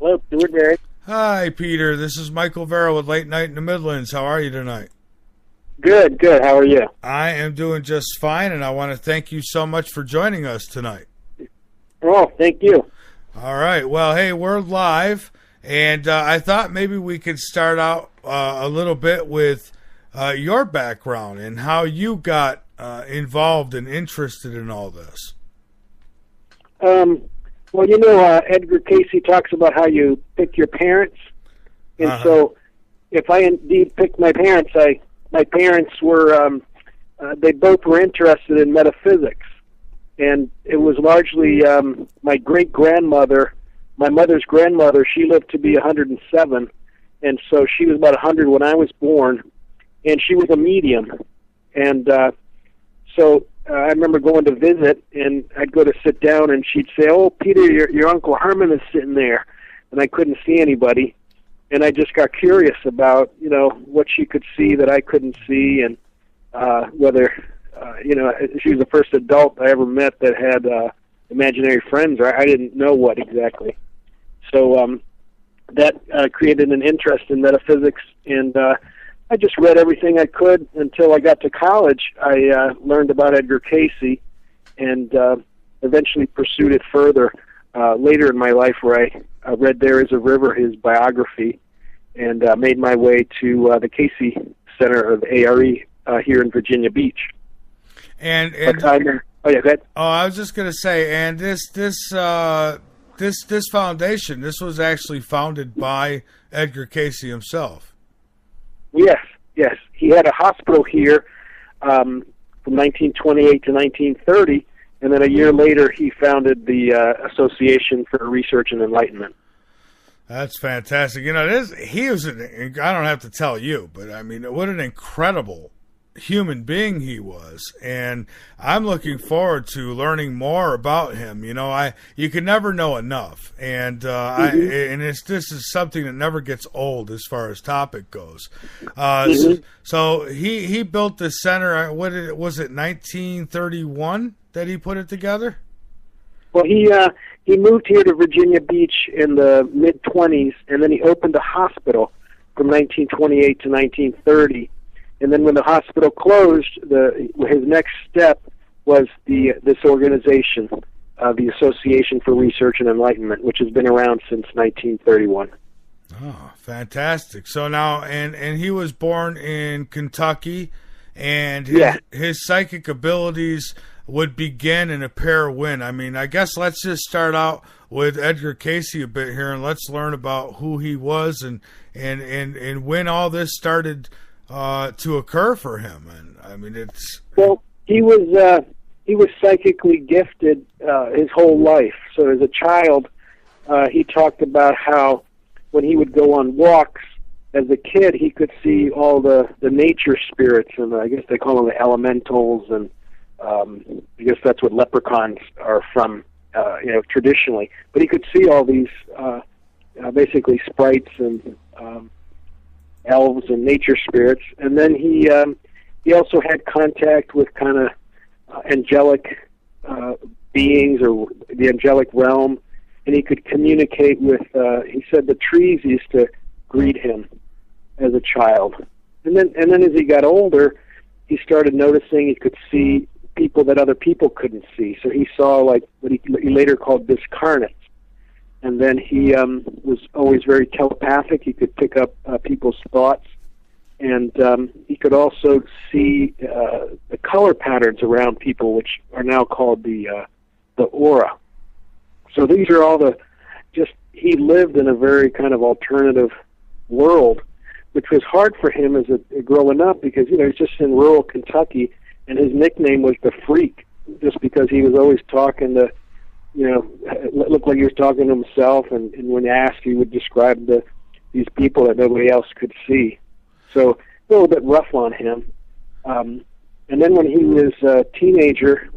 Hello, Stuart Barry. Hi, Peter. This is Michael Vera with Late Night in the Midlands. How are you tonight? Good. How are you? I am doing just fine, and I want to thank you so much for joining us tonight. Oh, thank you. All right. Well, hey, we're live, and I thought maybe we could start out a little bit with your background and how you got involved and interested in all this. Well, Edgar Cayce talks about how you pick your parents. And so if I indeed picked my parents, my parents were, they both were interested in metaphysics. And it was largely my great-grandmother, my mother's grandmother, she lived to be 107. And so she was about 100 when I was born. And she was a medium. And so I remember going to visit, and I'd go to sit down, and she'd say, "Oh, Peter, your Uncle Herman is sitting there," and I couldn't see anybody, and I just got curious about, what she could see that I couldn't see, and whether, she was the first adult I ever met that had imaginary friends, or I didn't know what exactly. So that created an interest in metaphysics, and I just read everything I could until I got to college. I learned about Edgar Cayce and eventually pursued it further later in my life, where I read There Is a River, his biography, and made my way to the Cayce Center of ARE here in Virginia Beach. And yeah, go ahead. Oh, I was just going to say, and this foundation, this was actually founded by Edgar Cayce himself. Yes. He had a hospital here from 1928 to 1930, and then a year later he founded the Association for Research and Enlightenment. That's fantastic. He was, I don't have to tell you, but I mean, what an incredible human being he was, and I'm looking forward to learning more about him. You can never know enough, and this is something that never gets old as far as topic goes. So he built the center. What was it? 1931 that he put it together. Well, he moved here to Virginia Beach in the mid-20s, and then he opened a hospital from 1928 to 1930. And then when the hospital closed, his next step was this organization, the Association for Research and Enlightenment, which has been around since 1931. Oh, fantastic. So now, and he was born in Kentucky, and his psychic abilities would begin and appear when? I mean, I guess let's just start out with Edgar Cayce a bit here, and let's learn about who he was and when all this started to occur for him. And I mean, he was psychically gifted his whole life. So as a child, he talked about how when he would go on walks as a kid, he could see all the nature spirits, and I guess they call them the elementals, and I guess that's what leprechauns are from, traditionally. But he could see all these basically sprites and elves and nature spirits, and then he also had contact with kind of angelic beings, or the angelic realm, and he could communicate with. He said the trees used to greet him as a child, and then as he got older, he started noticing he could see people that other people couldn't see. So he saw like what he later called discarnates. And then he was always very telepathic. He could pick up people's thoughts, and he could also see the color patterns around people, which are now called the aura. So these are all he lived in a very kind of alternative world, which was hard for him as growing up, because he's just in rural Kentucky, and his nickname was the Freak, just because he was always talking to. It looked like he was talking to himself, and when asked, he would describe these people that nobody else could see. So a little bit rough on him. And then when he was a teenager,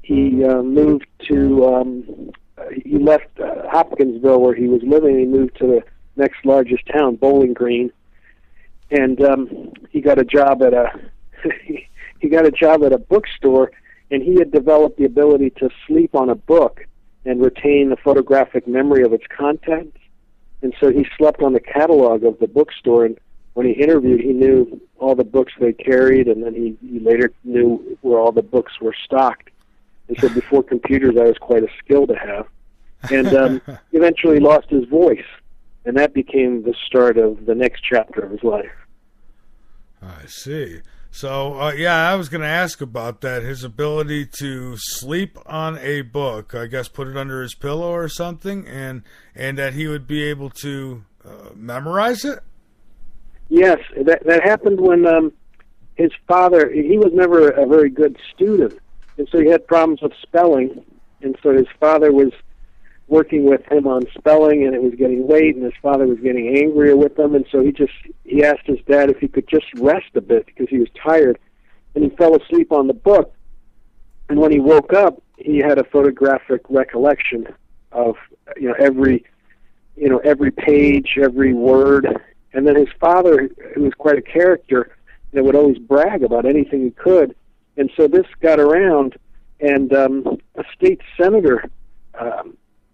he moved to, he left Hopkinsville, where he was living. He moved to the next largest town, Bowling Green, and he got a job at a bookstore. And he had developed the ability to sleep on a book and retain the photographic memory of its contents. And so he slept on the catalog of the bookstore, and when he interviewed, he knew all the books they carried, and then he later knew where all the books were stocked. He said, before computers, that was quite a skill to have. And eventually lost his voice, and that became the start of the next chapter of his life. I see. So, yeah, I was going to ask about that, his ability to sleep on a book, I guess put it under his pillow or something, and that he would be able to memorize it? Yes, that happened when his father, he was never a very good student, and so he had problems with spelling, and so his father was working with him on spelling, and it was getting late, and his father was getting angrier with him, and so he asked his dad if he could just rest a bit because he was tired, and he fell asleep on the book. And when he woke up, he had a photographic recollection of every page, every word. And then his father, who was quite a character, would always brag about anything he could, and so this got around, and a state senator.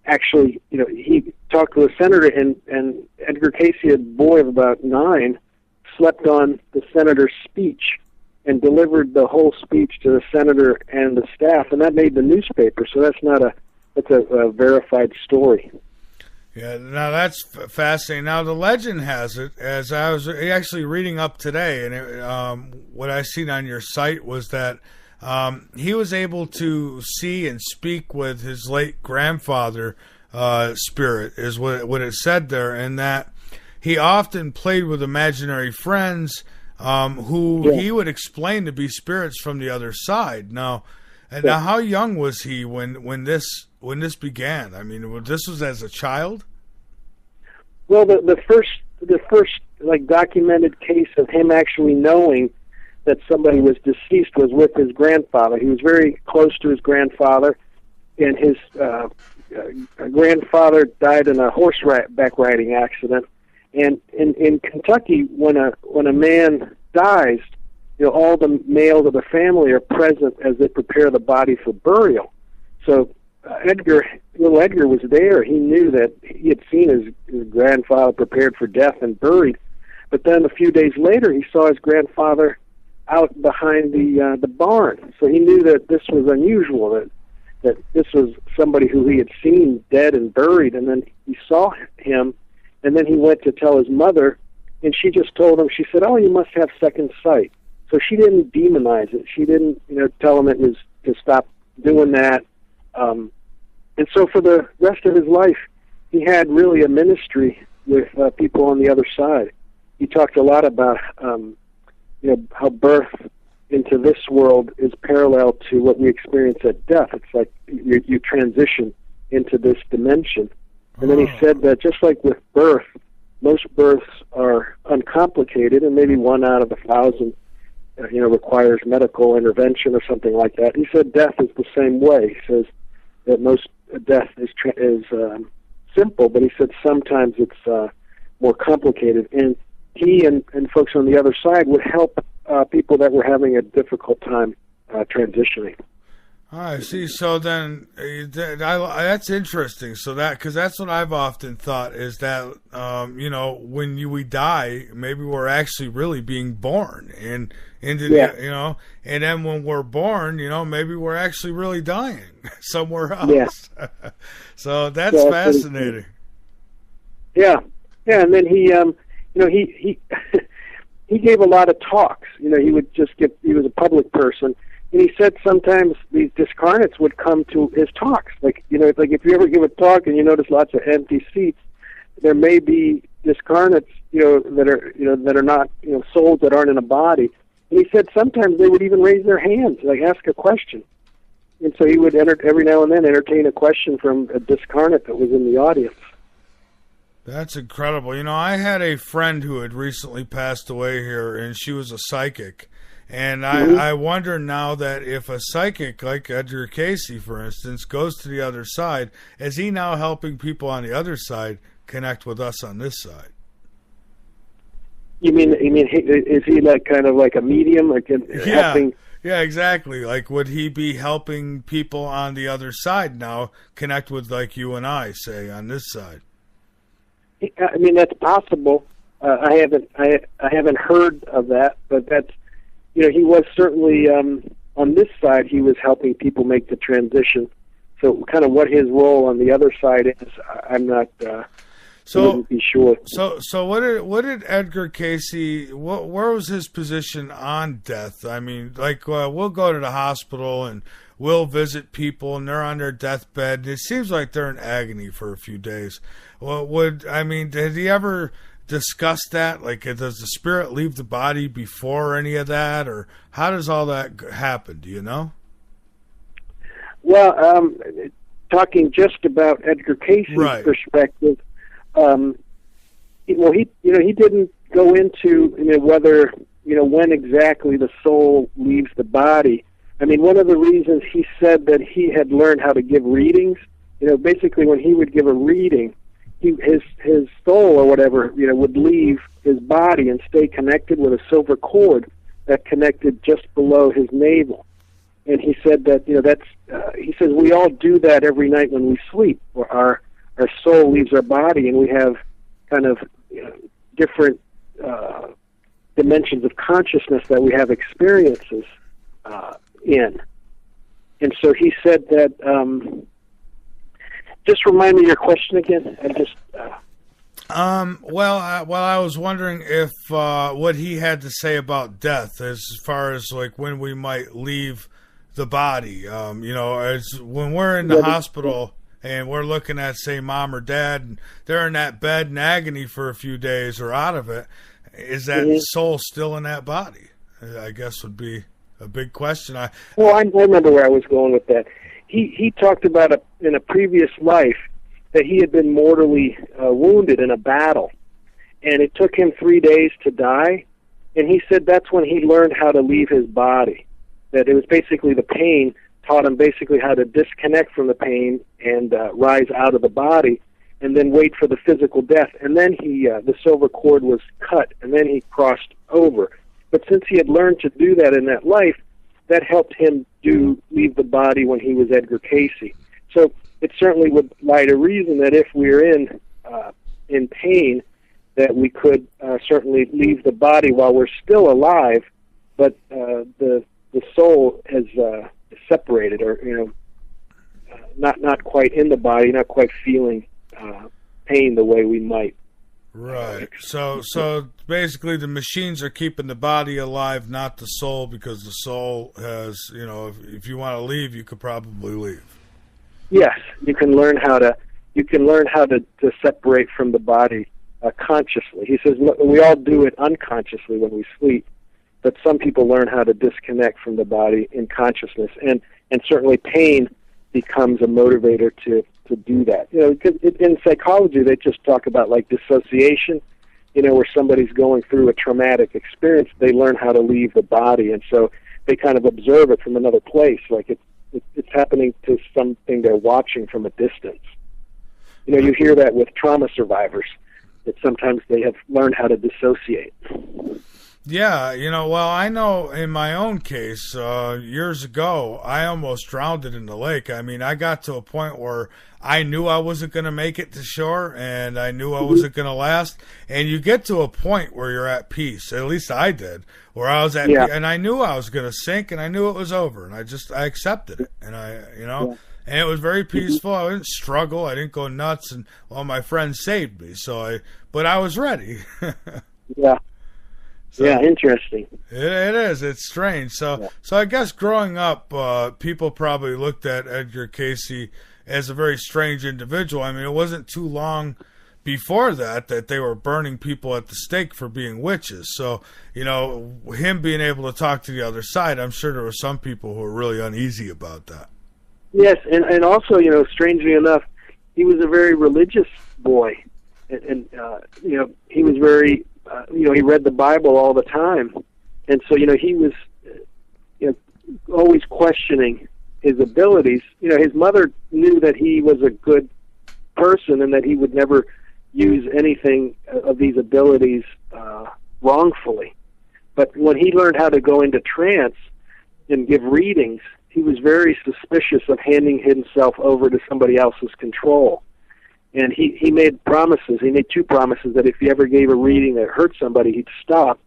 Actually, he talked to a senator, and Edgar Cayce, a boy of about 9, slept on the senator's speech and delivered the whole speech to the senator and the staff, and that made the newspaper. So that's a verified story. Yeah, now that's fascinating. Now the legend has it, as I was actually reading up today, and what I seen on your site was that he was able to see and speak with his late grandfather spirit, is what it said there, and that he often played with imaginary friends who he would explain to be spirits from the other side. Now, how young was he when this began? I mean, this was as a child? Well, the first like documented case of him actually knowing that somebody was deceased was with his grandfather. He was very close to his grandfather, and his grandfather died in a horseback riding accident. And in Kentucky, when a man dies, all the males of the family are present as they prepare the body for burial. So little Edgar was there. He knew that he had seen his grandfather prepared for death and buried. But then a few days later, he saw his grandfather out behind the barn. So he knew that this was unusual, that this was somebody who he had seen dead and buried, and then he saw him, and then he went to tell his mother, and she just told him, she said, "Oh, you must have second sight." So she didn't demonize it. She didn't, tell him it was to stop doing that. And so for the rest of his life, he had really a ministry with people on the other side. He talked a lot about how birth into this world is parallel to what we experience at death. It's like you transition into this dimension. And then he said that just like with birth, most births are uncomplicated, and maybe 1 out of 1,000, requires medical intervention or something like that. He said death is the same way. He says that most death is simple, but he said sometimes it's more complicated. And he and folks on the other side would help people that were having a difficult time transitioning. I see. So then, that's interesting. So because that's what I've often thought is that when we die, maybe we're actually really being born and and then when we're born, maybe we're actually really dying somewhere else. Yeah. So that's fascinating. Yeah, and then he he gave a lot of talks. He would he was a public person. And he said sometimes these discarnates would come to his talks. Like if you ever give a talk and you notice lots of empty seats, there may be discarnates, that are not, souls that aren't in a body. And he said sometimes they would even raise their hands, like ask a question. And so he would every now and then entertain a question from a discarnate that was in the audience. That's incredible. I had a friend who had recently passed away here, and she was a psychic. And I wonder now that if a psychic like Edgar Cayce, for instance, goes to the other side, is he now helping people on the other side connect with us on this side? You mean, is he like kind of like a medium, like helping Yeah, exactly. Like, would he be helping people on the other side now connect with, like, you and I, say, on this side? I mean, that's possible. I haven't heard of that, but that's, he was certainly on this side. He was helping people make the transition. So, kind of what his role on the other side is, I'm not. Wouldn't be sure. So what did Edgar Cayce? Where was his position on death? I mean, like, we'll go to the hospital and we'll visit people, and they're on their deathbed, and it seems like they're in agony for a few days. Well, did he ever discuss that? Like, does the spirit leave the body before any of that, or how does all that happen? Do you know? Well, talking just about Edgar Cayce's perspective. He didn't go into whether when exactly the soul leaves the body. I mean, one of the reasons he said that he had learned how to give readings, basically when he would give a reading, his soul or whatever, would leave his body and stay connected with a silver cord that connected just below his navel. And he said that he says we all do that every night when we sleep, where our soul leaves our body, and we have kind of different dimensions of consciousness that we have experiences in. And so he said that. Just remind me your question again. Well, I was wondering if what he had to say about death, as far as like when we might leave the body. As when we're in the hospital. And we're looking at, say, mom or dad, and they're in that bed in agony for a few days or out of it. Is that soul still in that body? I guess would be a big question. I remember where I was going with that. He talked about in a previous life that he had been mortally wounded in a battle, and it took him 3 days to die. And he said that's when he learned how to leave his body. That it was basically the pain taught him basically how to disconnect from the pain and rise out of the body, and then wait for the physical death. And then the silver cord was cut, and then he crossed over. But since he had learned to do that in that life, that helped him leave the body when he was Edgar Cayce. So it certainly would lie to reason that if we're in pain, that we could certainly leave the body while we're still alive, but the soul has separated, or not quite in the body, not quite feeling pain the way we might. Right. So basically, the machines are keeping the body alive, not the soul, because the soul has, if you want to leave, you could probably leave. Yes, you can learn how to separate from the body consciously. He says we all do it unconsciously when we sleep. But some people learn how to disconnect from the body in consciousness, and certainly pain becomes a motivator to do that. Because in psychology they just talk about like dissociation, where somebody's going through a traumatic experience, they learn how to leave the body, and so they kind of observe it from another place, like it's happening to something they're watching from a distance. You hear that with trauma survivors, that sometimes they have learned how to dissociate. Yeah, well, I know in my own case, years ago, I almost drowned in the lake. I mean, I got to a point where I knew I wasn't going to make it to shore, and I knew I wasn't going to last. And you get to a point where you're at peace. At least I did, where I was at peace, and I knew I was going to sink, and I knew it was over, and I accepted it. And and it was very peaceful. I didn't struggle. I didn't go nuts, and my friends saved me. But I was ready. Yeah. So, yeah, interesting. It is. It's strange. So I guess growing up, people probably looked at Edgar Cayce as a very strange individual. I mean, it wasn't too long before that they were burning people at the stake for being witches. So, him being able to talk to the other side, I'm sure there were some people who were really uneasy about that. Yes, and also, strangely enough, he was a very religious boy. And he was very... he read the Bible all the time, and so he was always questioning his abilities. His mother knew that he was a good person and that he would never use anything of these abilities wrongfully. But when he learned how to go into trance, and give readings, he was very suspicious of handing himself over to somebody else's control. And he made promises. He made two promises, that if he ever gave a reading that hurt somebody, he'd stop.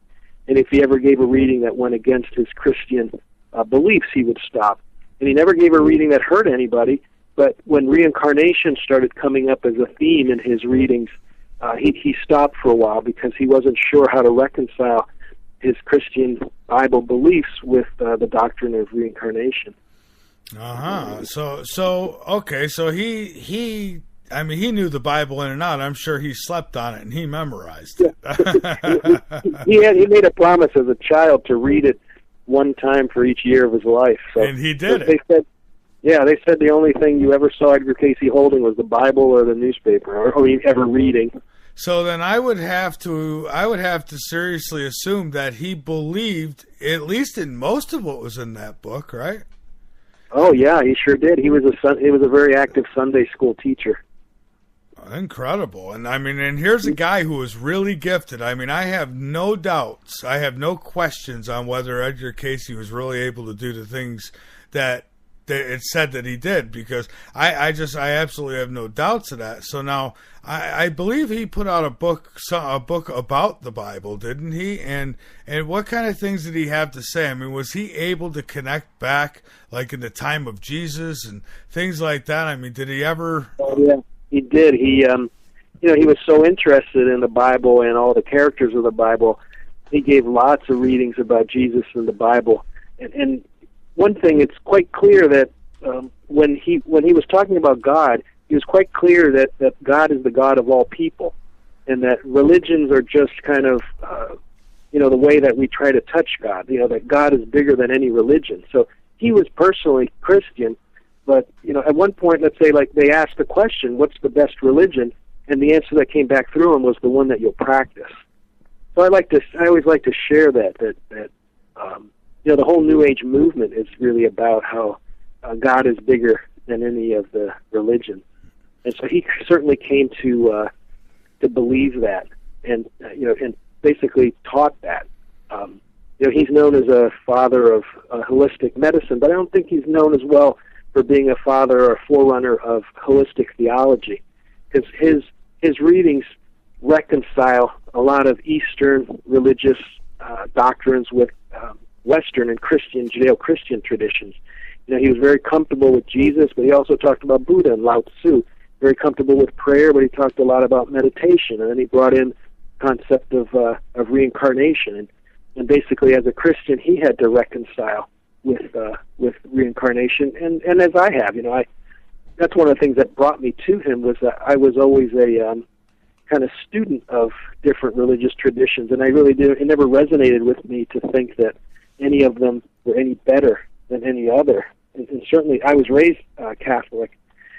And if he ever gave a reading that went against his Christian beliefs, he would stop. And he never gave a reading that hurt anybody, but when reincarnation started coming up as a theme in his readings, he stopped for a while because he wasn't sure how to reconcile his Christian Bible beliefs with the doctrine of reincarnation. So he I mean, he knew the Bible in and out. I'm sure he slept on it and he memorized it. He made a promise as a child to read it one time for each year of his life. So, and he did it. They said the only thing you ever saw Edgar Cayce holding was the Bible or the newspaper, or ever reading. So then I would have to seriously assume that he believed at least in most of what was in that book, right? Oh yeah, he sure did. He was a very active Sunday school teacher. Incredible. And I mean, and here's a guy who was really gifted. I mean, I have no doubts. I have no questions on whether Edgar Cayce was really able to do the things that it said that he did, because I absolutely have no doubts of that. So now I believe he put out a book about the Bible, didn't he? And what kind of things did he have to say? I mean, was he able to connect back, like in the time of Jesus and things like that? I mean, did he ever? Oh yeah, he did. He he was so interested in the Bible and all the characters of the Bible. He gave lots of readings about Jesus and the Bible, and one thing, it's quite clear that when he was talking about God, he was quite clear that God is the God of all people, and that religions are just kind of the way that we try to touch God. That God is bigger than any religion. So he was personally Christian, but at one point, let's say, like, they asked the question, "What's the best religion?" and the answer that came back through him was the one that you'll practice. So I always like to share that the whole New Age movement is really about how God is bigger than any of the religions, and so he certainly came to believe that, and and basically taught that. He's known as a father of holistic medicine, but I don't think he's known as well for being a father or a forerunner of holistic theology, because his readings reconcile a lot of Eastern religious doctrines with Western and Christian, Judeo-Christian traditions. He was very comfortable with Jesus, but he also talked about Buddha and Lao Tzu. Very comfortable with prayer, but he talked a lot about meditation. And then he brought in the concept of reincarnation. And basically, as a Christian, he had to reconcile with reincarnation. And as I have, that's one of the things that brought me to him, was that I was always a kind of student of different religious traditions, and it never resonated with me to think that any of them were any better than any other. And certainly I was raised Catholic,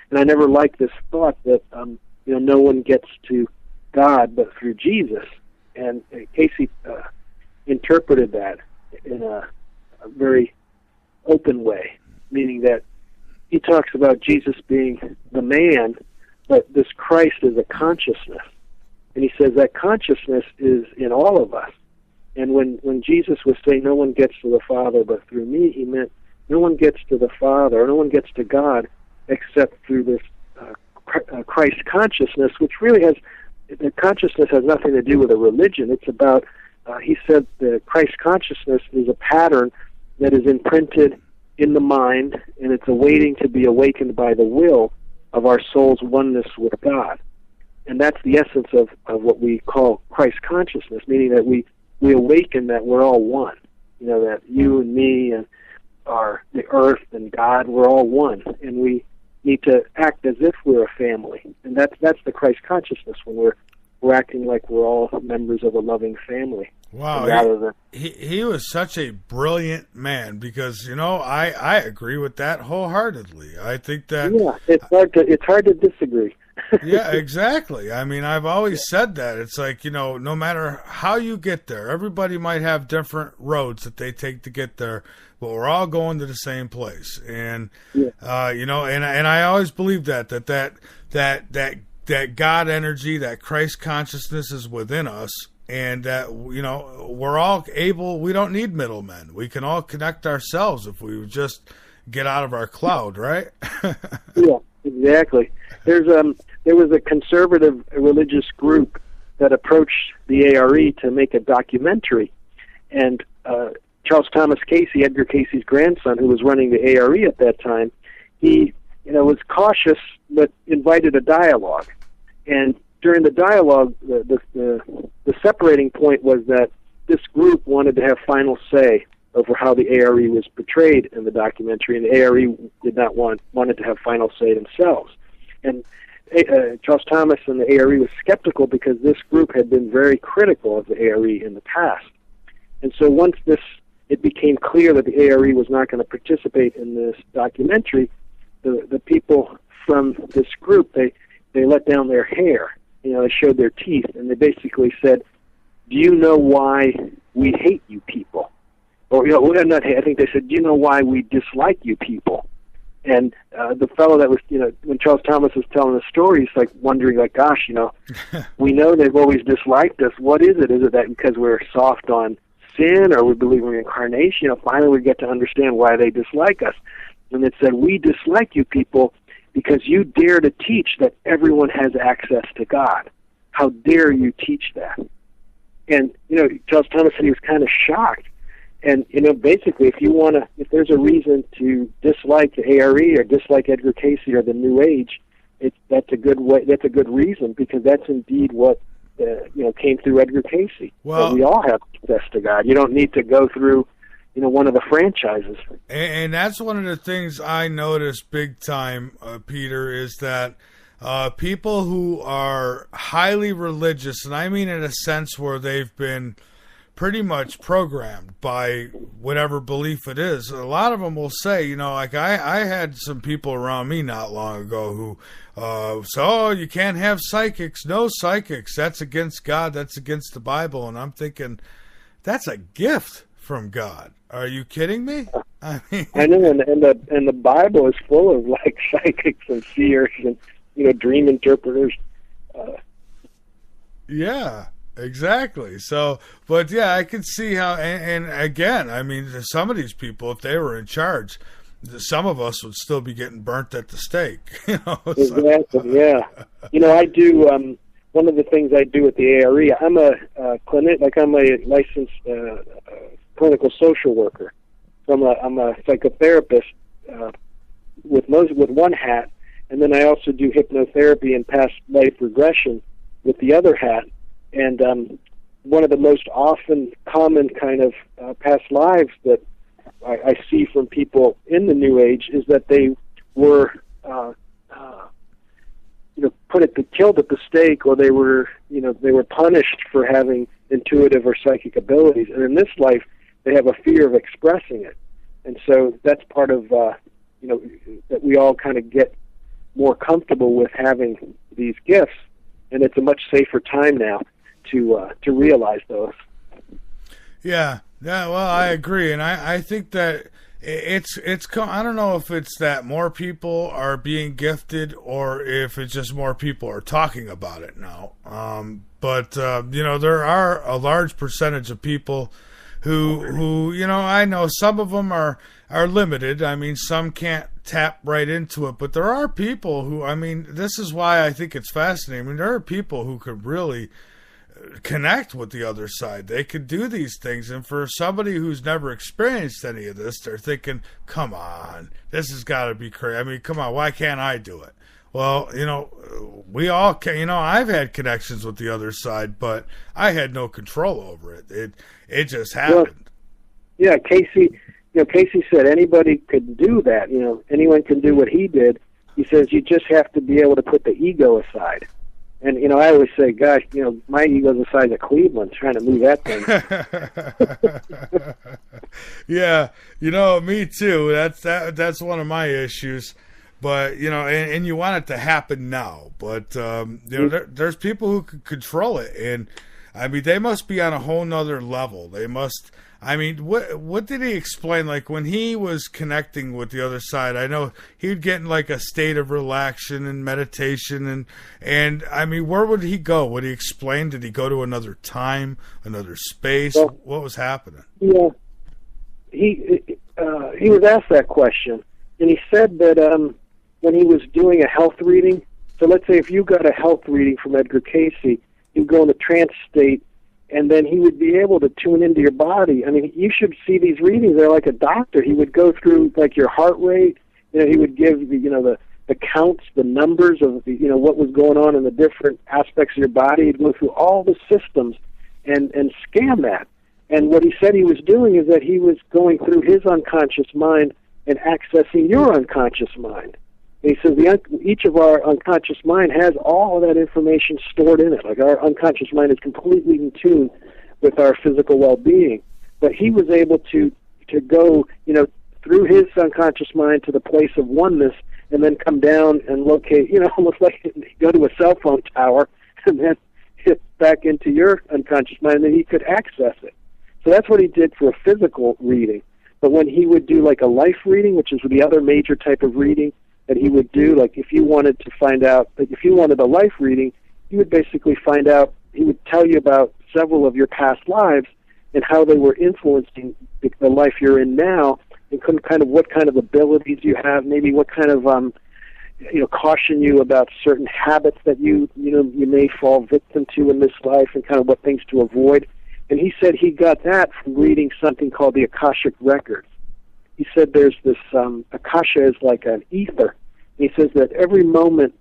and I never liked this thought that no one gets to God but through Jesus. And Cayce interpreted that in a very open way, meaning that he talks about Jesus being the man, but this Christ is a consciousness. And he says that consciousness is in all of us. And when Jesus was saying no one gets to the Father but through me, he meant no one gets to the Father, or no one gets to God except through this Christ consciousness, which really the consciousness has nothing to do with a religion. It's about, he said, the Christ consciousness is a pattern that is imprinted in the mind, and it's awaiting to be awakened by the will of our soul's oneness with God. And that's the essence of what we call Christ consciousness, meaning that we awaken that we're all one. That you and me and the earth and God, we're all one. And we need to act as if we're a family. And that's the Christ consciousness, when we're acting like we're all members of a loving family. Wow, he was such a brilliant man, because I agree with that wholeheartedly. I think that it's hard to disagree. Yeah, exactly. I mean, I've always said that. It's like, no matter how you get there, everybody might have different roads that they take to get there, but we're all going to the same place. And and I always believe that God energy, that Christ consciousness is within us. and that, you know, we're all able, we don't need middlemen. We can all connect ourselves if we just get out of our cloud, right? Yeah, exactly. There was a conservative religious group that approached the ARE to make a documentary, and Charles Thomas Cayce, Edgar Cayce's grandson, who was running the ARE at that time, he, you know, was cautious but invited a dialogue. And during the dialogue, the separating point was that this group wanted to have final say over how the ARE was portrayed in the documentary, and the ARE did not wanted to have final say themselves. And Charles Thomas and the ARE was skeptical because this group had been very critical of the ARE in the past. And so once it became clear that the ARE was not going to participate in this documentary, the people from this group, they let down their hair. You know, they showed their teeth, and they basically said, "Do you know why we hate you people?" Or, you know, not hate, I think they said, "Do you know why we dislike you people?" And the fellow that was, you know, when Charles Thomas was telling the story, he's like wondering, like, gosh, you know, we know they've always disliked us. What is it? Is it that because we're soft on sin, or we believe in reincarnation? You know, finally we get to understand why they dislike us. And it said, "We dislike you people because you dare to teach that everyone has access to God. How dare you teach that?" And, you know, Charles Thomas said he was kind of shocked. And, you know, basically, if there's a reason to dislike the ARE or dislike Edgar Cayce or the New Age, that's a good reason, because that's indeed what, you know, came through Edgar Cayce. Well, we all have access to God. You don't need to go through, you know, one of the franchises. And that's one of the things I noticed big time, Peter, is that people who are highly religious, and I mean in a sense where they've been pretty much programmed by whatever belief it is, a lot of them will say, you know, like I had some people around me not long ago who so you can't have psychics. No psychics. That's against God. That's against the Bible. And I'm thinking, that's a gift from God. Are you kidding me? I mean, I know, and the Bible is full of like psychics and seers and, you know, dream interpreters. Yeah, exactly. So, but yeah, I can see how. And again, I mean, some of these people, if they were in charge, some of us would still be getting burnt at the stake. You know, exactly. Yeah. You know, I do. One of the things I do at the ARE, I'm a clinic, like I'm a licensed clinical social worker. So I'm a psychotherapist with one hat, and then I also do hypnotherapy and past life regression with the other hat. And one of the most often common kind of past lives that I see from people in the New Age is that they were you know, killed at the stake, or they were punished for having intuitive or psychic abilities, and in this life they have a fear of expressing it. And so that's part of you know, that we all kind of get more comfortable with having these gifts, and it's a much safer time now to realize those. Yeah, well, I agree, and I think that it's I don't know if it's that more people are being gifted or if it's just more people are talking about it now. But you know, there are a large percentage of people who you know, I know some of them are limited. I mean, some can't tap right into it, but there are people who, I mean, this is why I think it's fascinating. I mean, there are people who could really connect with the other side. They could do these things, and for somebody who's never experienced any of this, they're thinking, come on, this has got to be crazy. I mean, come on, why can't I do it? Well, you know, we all can. You know, I've had connections with the other side, but I had no control over it. It just happened. Well, yeah, Cayce said anybody could do that. You know, anyone can do what he did. He says you just have to be able to put the ego aside. And, you know, I always say, gosh, you know, my ego's the size of Cleveland, trying to move that thing. Yeah, you know, me too. That's one of my issues. But, you know, and you want it to happen now. But, you know, there's people who can control it. And, I mean, they must be on a whole nother level. They must, I mean, what did he explain? Like when he was connecting with the other side, I know he'd get in like a state of relaxation and meditation, and I mean, where would he go? Would he explain? Did he go to another time, another space? Well, what was happening? Yeah, he was asked that question, and he said that when he was doing a health reading, so let's say if you got a health reading from Edgar Cayce, he'd go in a trance state, and then he would be able to tune into your body. I mean, you should see these readings. They're like a doctor. He would go through like your heart rate. You know, he would give the counts, the numbers of what was going on in the different aspects of your body. He'd go through all the systems and scan that. And what he said he was doing is that he was going through his unconscious mind and accessing your unconscious mind. And he says each of our unconscious mind has all of that information stored in it. Like our unconscious mind is completely in tune with our physical well-being. But he was able to go, through his unconscious mind to the place of oneness, and then come down and locate, almost like go to a cell phone tower and then hit back into your unconscious mind, and then he could access it. So that's what he did for a physical reading. But when he would do like a life reading, which is the other major type of reading that he would do, like if you wanted to find out, like if you wanted a life reading, he would basically find out, he would tell you about several of your past lives and how they were influencing the life you're in now, and kind of what kind of abilities you have, maybe what kind of caution you about certain habits that you may fall victim to in this life, and kind of what things to avoid. And he said he got that from reading something called the Akashic Records. He said there's this, Akasha is like an ether. And he says that every moment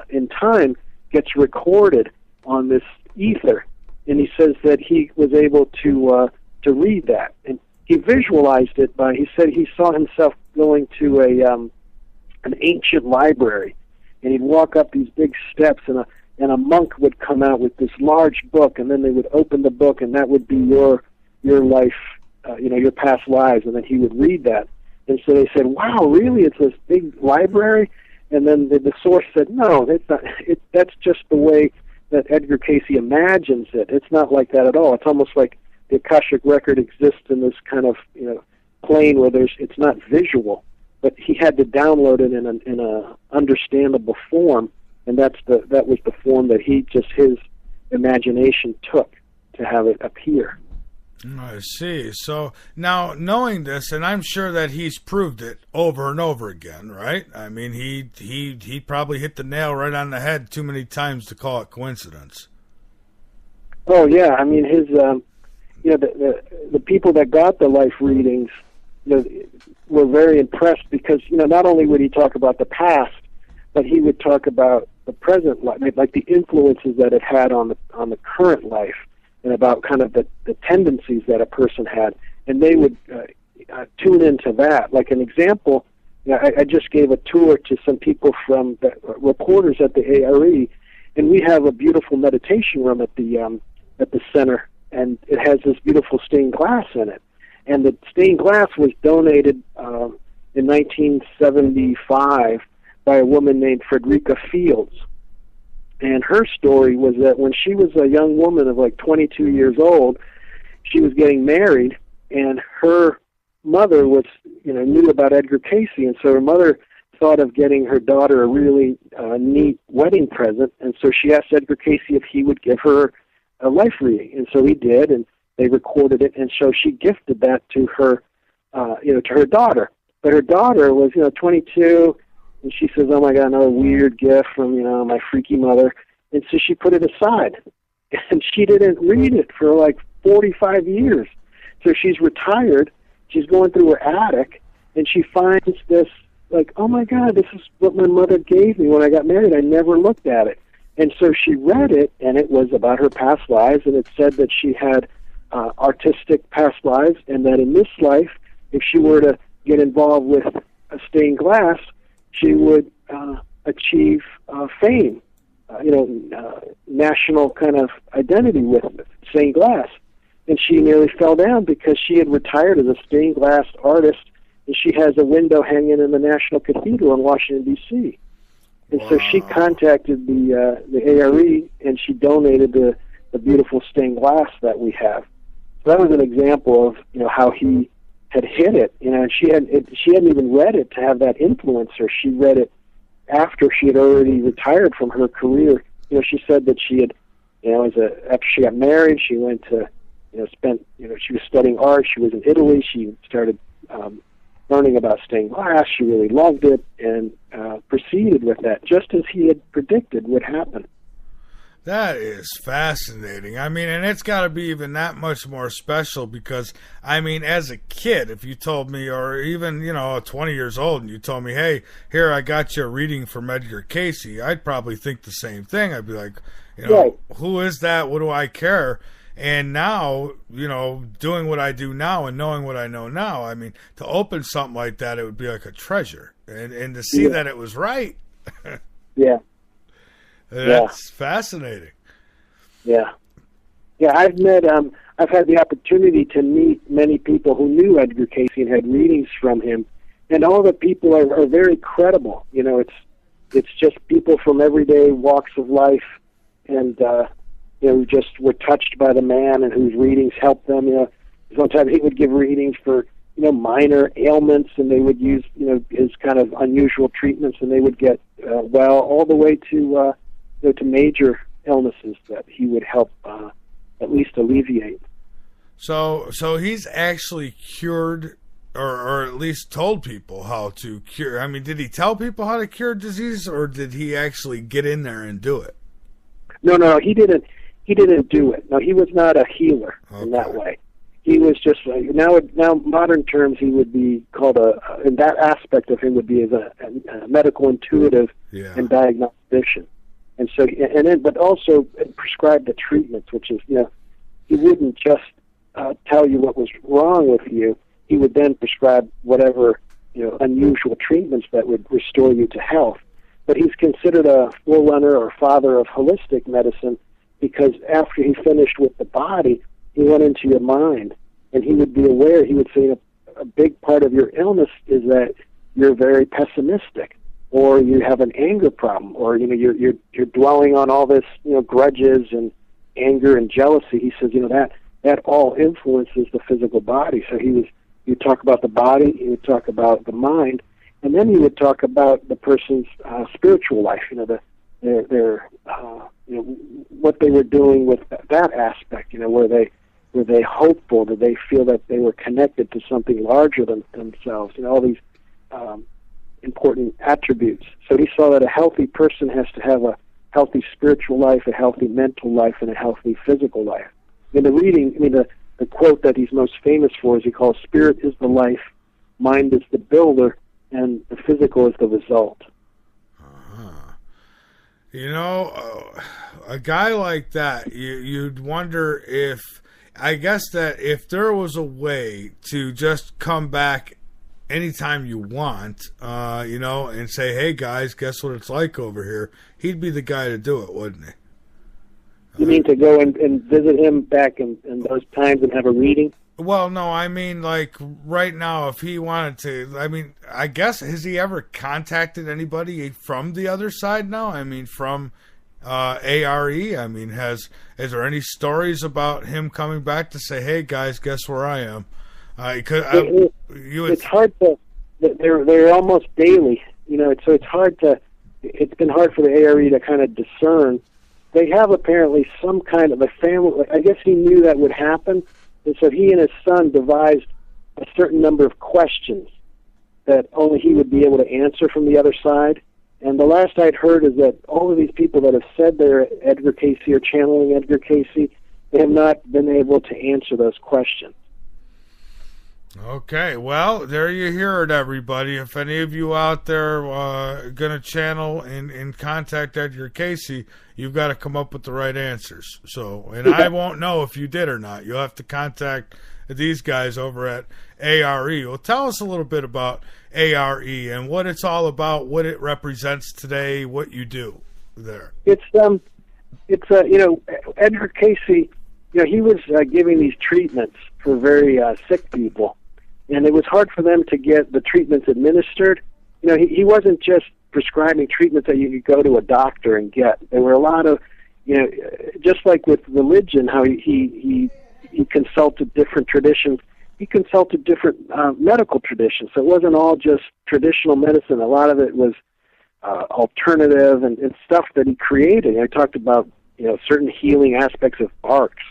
in time gets recorded on this ether. And he says that he was able to read that. And he visualized it he said he saw himself going to an ancient library. And he'd walk up these big steps, and a monk would come out with this large book, and then they would open the book, and that would be your life, your past lives, and then he would read that. And so they said, wow, really? It's this big library? And then the source said, no, that's not. That's just the way that Edgar Cayce imagines it. It's not like that at all. It's almost like the Akashic Record exists in this kind of plane where it's not visual, but he had to download it in a understandable form. And that was the form that his imagination took to have it appear. I see. So now knowing this, and I'm sure that he's proved it over and over again, right? I mean, he probably hit the nail right on the head too many times to call it coincidence. Oh yeah, I mean his the people that got the life readings, were very impressed because not only would he talk about the past, but he would talk about the present life, like the influences that it had on the current life, and about kind of the tendencies that a person had, and they would tune into that. Like an example, I just gave a tour to some people from the reporters at the ARE, and we have a beautiful meditation room at the center, and it has this beautiful stained glass in it. And the stained glass was donated in 1975 by a woman named Frederica Fields. And her story was that when she was a young woman of like 22 years old, she was getting married, and her mother knew about Edgar Cayce, and so her mother thought of getting her daughter a really neat wedding present, and so she asked Edgar Cayce if he would give her a life reading, and so he did, and they recorded it, and so she gifted that to her, to her daughter. But her daughter was, 22. And she says, oh, my God, another weird gift from, my freaky mother. And so she put it aside. And she didn't read it for like 45 years. So she's retired. She's going through her attic. And she finds this, like, oh, my God, this is what my mother gave me when I got married. I never looked at it. And so she read it, and it was about her past lives. And it said that she had artistic past lives, and that in this life, if she were to get involved with a stained glass, she would achieve fame, national kind of identity with stained glass. And she nearly fell down because she had retired as a stained glass artist, and she has a window hanging in the National Cathedral in Washington, D.C. And so she contacted the ARE, and she donated the beautiful stained glass that we have. So that was an example of, you know, how he had hit it. You know, and she hadn't even read it to have that influence her. She read it after she had already retired from her career. You know, she said that she had, you know, after she got married, she went to, you know, she was studying art. She was in Italy. She started learning about stained glass. She really loved it and proceeded with that, just as he had predicted would happen. That is fascinating. I mean, and it's got to be even that much more special because, I mean, as a kid, if you told me, or even, you know, 20 years old, and you told me, hey, here, I got you a reading from Edgar Cayce, I'd probably think the same thing. I'd be like, you know, right. Who is that? What do I care? And now, you know, doing what I do now and knowing what I know now, I mean, to open something like that, it would be like a treasure. And to see that it was right. Yeah. That's fascinating. Yeah. Yeah, I've had the opportunity to meet many people who knew Edgar Cayce and had readings from him, and all the people are very credible. You know, it's just people from everyday walks of life, and you know, who just were touched by the man and whose readings helped them. You know, sometimes he would give readings for, you know, minor ailments, and they would use, you know, his kind of unusual treatments, and they would get well, all the way to you know, to major illnesses that he would help at least alleviate. So he's actually cured, or at least told people how to cure. I mean, did he tell people how to cure disease, or did he actually get in there and do it? No, he didn't. He didn't do it. No, he was not a healer in that way. He was just now modern terms he would be called in that aspect of him would be as a medical intuitive and diagnostician. And so, but also prescribe the treatments, which is, you know, he wouldn't just tell you what was wrong with you. He would then prescribe whatever, you know, unusual treatments that would restore you to health. But he's considered a forerunner or father of holistic medicine because after he finished with the body, he went into your mind, and he would be aware. He would say a big part of your illness is that you're very pessimistic, or you have an anger problem, or, you know, you're dwelling on all this, you know, grudges and anger and jealousy. He says, you know, that all influences the physical body. So you talk about the body, you would talk about the mind, and then you would talk about the person's spiritual life. You know, their you know, what they were doing with that aspect. You know, were they hopeful? Did they feel that they were connected to something larger than themselves? You know, all these important attributes. So he saw that a healthy person has to have a healthy spiritual life, a healthy mental life, and a healthy physical life. In the reading, I mean, the quote that he's most famous for is he calls spirit is the life, mind is the builder, and the physical is the result. You know, a guy like that, you'd wonder if, I guess that if there was a way to just come back anytime you want, you know, and say, hey guys, guess what it's like over here, he'd be the guy to do it, wouldn't he? You mean to go and visit him back in those times and have a reading? Well, no, I mean, like, right now, if he wanted to, I mean, I guess, has he ever contacted anybody from the other side now? I mean, from ARE? I mean, is there any stories about him coming back to say, hey, guys, guess where I am? It's hard to, they're almost daily, you know, so it's been hard for the ARE to kind of discern. They have apparently some kind of a family, I guess he knew that would happen. And so he and his son devised a certain number of questions that only he would be able to answer from the other side. And the last I'd heard is that all of these people that have said they're Edgar Cayce or channeling Edgar Cayce, they have not been able to answer those questions. Okay, well, there you hear it, everybody. If any of you out there going to channel and contact Edgar Cayce, you've got to come up with the right answers. So, and I won't know if you did or not. You'll have to contact these guys over at ARE. Well, tell us a little bit about ARE and what it's all about, what it represents today, what you do there. It's you know, Edgar Cayce, you know, he was giving these treatments for very sick people. And it was hard for them to get the treatments administered. You know, he wasn't just prescribing treatments that you could go to a doctor and get. There were a lot of, you know, just like with religion, how he he consulted different traditions. He consulted different medical traditions. So it wasn't all just traditional medicine. A lot of it was alternative and stuff that he created. I talked about certain healing aspects of barks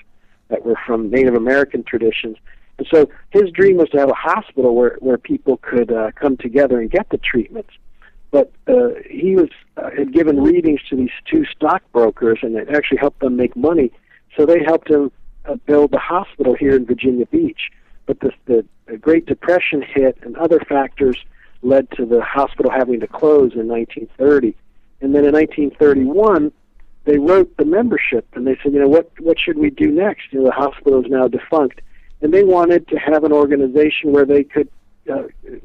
that were from Native American traditions. And so his dream was to have a hospital where people could come together and get the treatments. But he had given readings to these two stockbrokers, and it actually helped them make money. So they helped him build the hospital here in Virginia Beach. But the Great Depression hit, and other factors led to the hospital having to close in 1930. And then in 1931, they wrote the membership, and they said, what should we do next? The hospital is now defunct. And they wanted to have an organization where they could,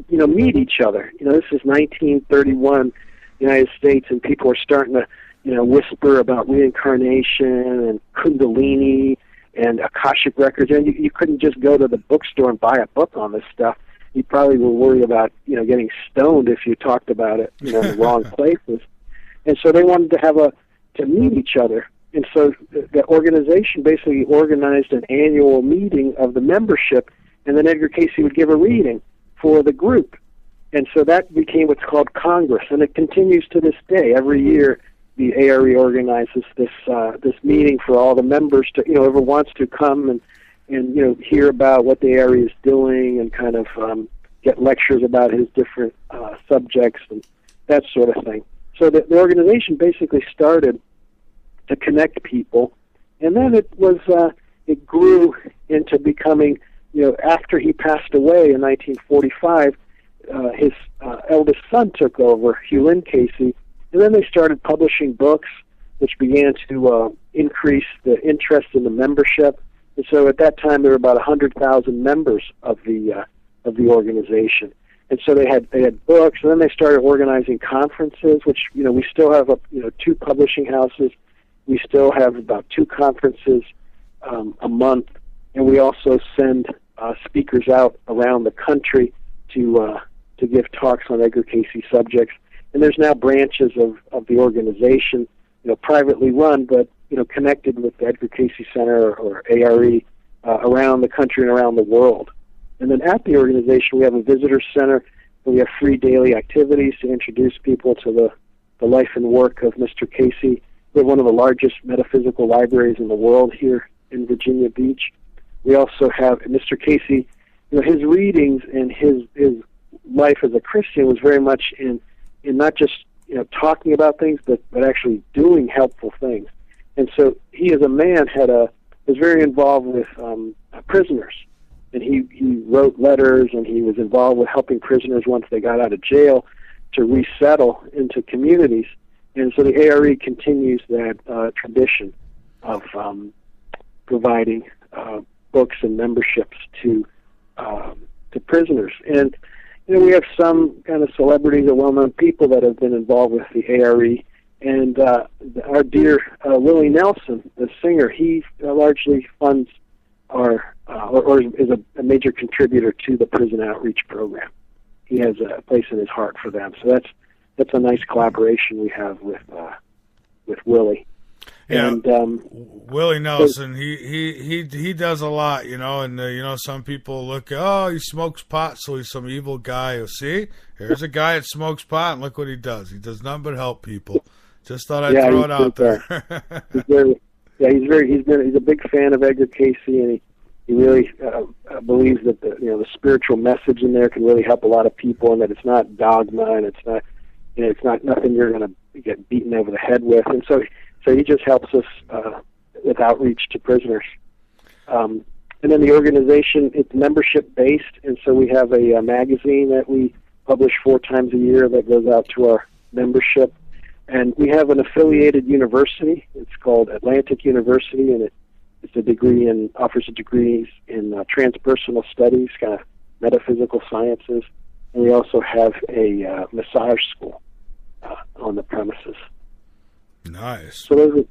meet each other. This is 1931, United States, and people are starting to, whisper about reincarnation and Kundalini and Akashic records. And you couldn't just go to the bookstore and buy a book on this stuff. You probably were worried about, getting stoned if you talked about it, in the wrong places. And so they wanted to meet each other. And so the organization basically organized an annual meeting of the membership, and then Edgar Cayce would give a reading for the group. And so that became what's called Congress, and it continues to this day. Every year, the ARE organizes this meeting for all the members to, whoever wants to come and hear about what the ARE is doing and kind of get lectures about his different subjects and that sort of thing. So the organization basically started to connect people, and then it grew into becoming, after he passed away in 1945, his eldest son took over, Hugh Lynn Cayce, and then they started publishing books, which began to increase the interest in the membership. And so at that time there were about 100,000 members of the organization. And so they had books, and then they started organizing conferences, which we still have 2 publishing houses. We still have about 2 conferences a month, and we also send speakers out around the country to give talks on Edgar Cayce subjects. And there's now branches of the organization, privately run, but connected with the Edgar Cayce Center or ARE around the country and around the world. And then at the organization, we have a visitor center, and we have free daily activities to introduce people to the life and work of Mr. Cayce. We have one of the largest metaphysical libraries in the world here in Virginia Beach. We also have Mr. Cayce. His readings and his life as a Christian was very much in not just talking about things, but actually doing helpful things. And so he, as a man, was very involved with prisoners, and he wrote letters, and he was involved with helping prisoners once they got out of jail to resettle into communities. And so the ARE continues that tradition of providing books and memberships to prisoners. And we have some kind of celebrities or well-known people that have been involved with the ARE. And our dear Willie Nelson, the singer, he largely funds or is a major contributor to the prison outreach program. He has a place in his heart for them. So that's a nice collaboration we have with Willie. Yeah, and Willie Nelson, he does a lot, and some people look, he smokes pot, so he's some evil guy. You see, here's a guy that smokes pot, and look what he does. He does nothing but help people. Just thought I'd throw it out there. He's a big fan of Edgar Cayce, and he really believes that the spiritual message in there can really help a lot of people, and that it's not dogma, and it's not nothing you're going to get beaten over the head with. And so he just helps us with outreach to prisoners. And then the organization, it's membership-based, and so we have a magazine that we publish 4 times a year that goes out to our membership. And we have an affiliated university. It's called Atlantic University, and it's a degree and offers degrees in transpersonal studies, kind of metaphysical sciences. And we also have a massage school on the premises. Nice. So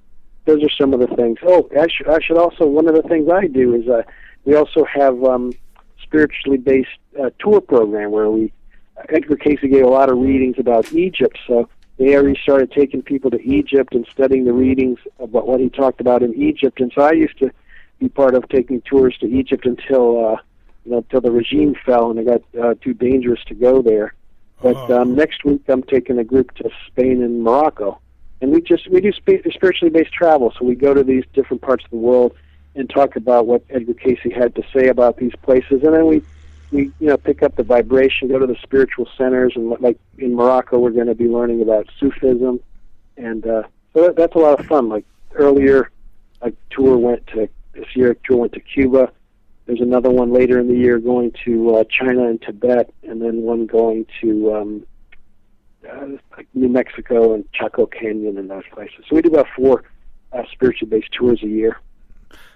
those are some of the things. Oh, I should also, one of the things I do is we also have spiritually based tour program where Edgar Cayce gave a lot of readings about Egypt, so they already started taking people to Egypt and studying the readings about what he talked about in Egypt. And so I used to be part of taking tours to Egypt until until the regime fell and it got too dangerous to go there. But next week I'm taking a group to Spain and Morocco, and we do spiritually based travel. So we go to these different parts of the world and talk about what Edgar Cayce had to say about these places, and then we pick up the vibration, go to the spiritual centers, and like in Morocco we're going to be learning about Sufism, and so that's a lot of fun. Like earlier, this year a tour went to Cuba. There's another one later in the year going to China and Tibet, and then one going to like New Mexico and Chaco Canyon and those places. So we do about 4 spiritually based tours a year.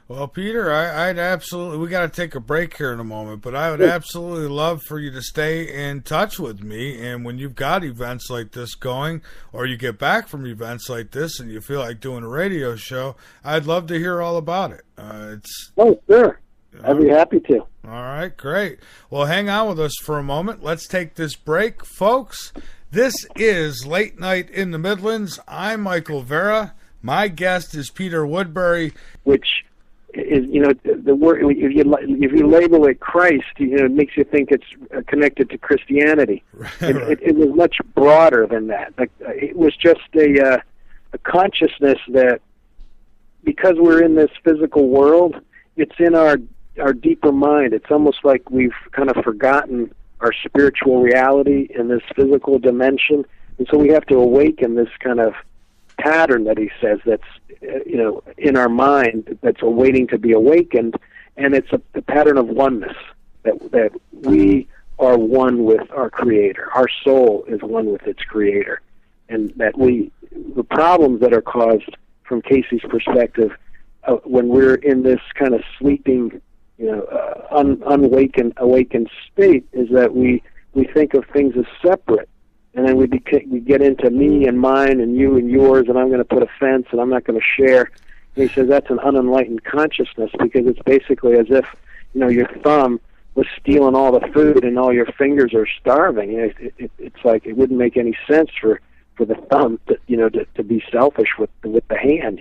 Well, Peter, I'd absolutely, we got to take a break here in a moment, but I would absolutely love for you to stay in touch with me. And when you've got events like this going, or you get back from events like this and you feel like doing a radio show, I'd love to hear all about it. Oh, sure. I'd be happy to. All right, great. Well, hang on with us for a moment. Let's take this break, folks. This is Late Night in the Midlands. I'm Michael Vera. My guest is Peter Woodbury. Which is, the word, if you label it Christ, it makes you think it's connected to Christianity. Right. It was much broader than that. Like, it was just a consciousness that because we're in this physical world, it's in our deeper mind. It's almost like we've kind of forgotten our spiritual reality in this physical dimension, and so we have to awaken this kind of pattern that he says that's in our mind that's awaiting to be awakened, and it's a pattern of oneness, that we are one with our Creator. Our soul is one with its Creator, and that the problems that are caused from Cayce's perspective when we're in this kind of sleeping, awakened state is that we think of things as separate. And then we get into me and mine and you and yours, and I'm going to put a fence and I'm not going to share. And he says that's an unenlightened consciousness, because it's basically as if your thumb was stealing all the food and all your fingers are starving. It's like it wouldn't make any sense for the thumb to be selfish with the hand.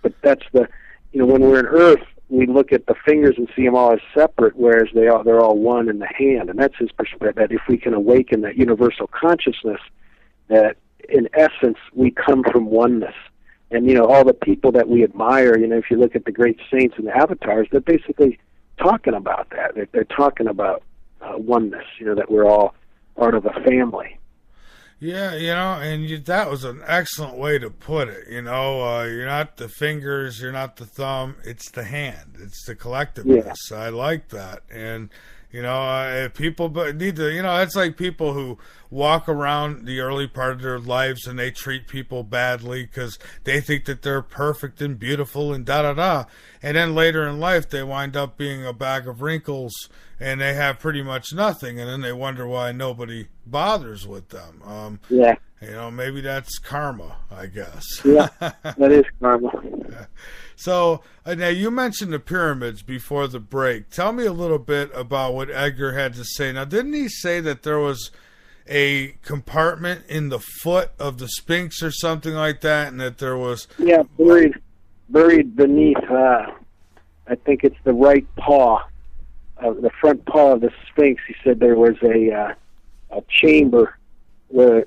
But that's when we're in Earth, we look at the fingers and see them all as separate, whereas they're all one in the hand. And that's his perspective, that if we can awaken that universal consciousness, that in essence we come from oneness. And, all the people that we admire, if you look at the great saints and the avatars, they're basically talking about that. They're talking about oneness, that we're all part of a family. Yeah, and that was an excellent way to put it. You're not the fingers, you're not the thumb, it's the hand, it's the collectiveness. Yeah. I like that. And, people need to, it's like people who walk around the early part of their lives and they treat people badly because they think that they're perfect and beautiful and da-da-da. And then later in life, they wind up being a bag of wrinkles and they have pretty much nothing. And then they wonder why nobody bothers with them. Yeah. Maybe that's karma, I guess. Yeah, that is karma. So, now you mentioned the pyramids before the break. Tell me a little bit about what Edgar had to say. Now, didn't he say that there was a compartment in the foot of the Sphinx or something like that, and that there was... Yeah, buried beneath, I think it's the right paw, the front paw of the Sphinx. He said there was a chamber where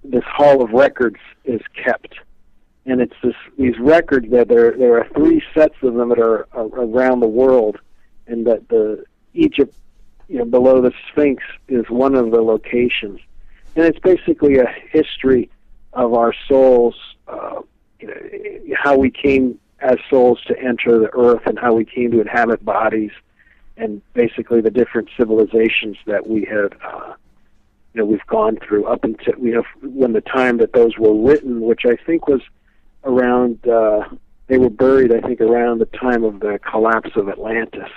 this hall of records is kept. And it's these records that there are 3 sets of them that are around the world, and that the Egypt, below the Sphinx is one of the locations. And it's basically a history of our souls, how we came as souls to enter the earth and how we came to inhabit bodies, and basically the different civilizations that we have, we've gone through up until, when the time that those were written, which I think was around, they were buried, I think, around the time of the collapse of Atlantis.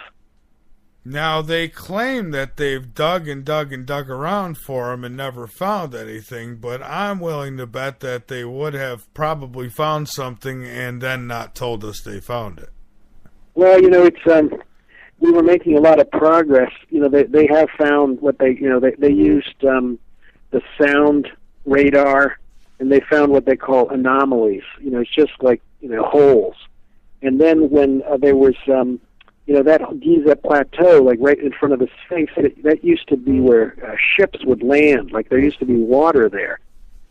Now, they claim that they've dug and dug and dug around for them and never found anything, but I'm willing to bet that they would have probably found something and then not told us they found it. Well, it's, we were making a lot of progress. They have found what they used the sound radar, and they found what they call anomalies. It's just like, holes. And then when there was, that Giza Plateau, like right in front of the Sphinx, that used to be where ships would land. Like there used to be water there.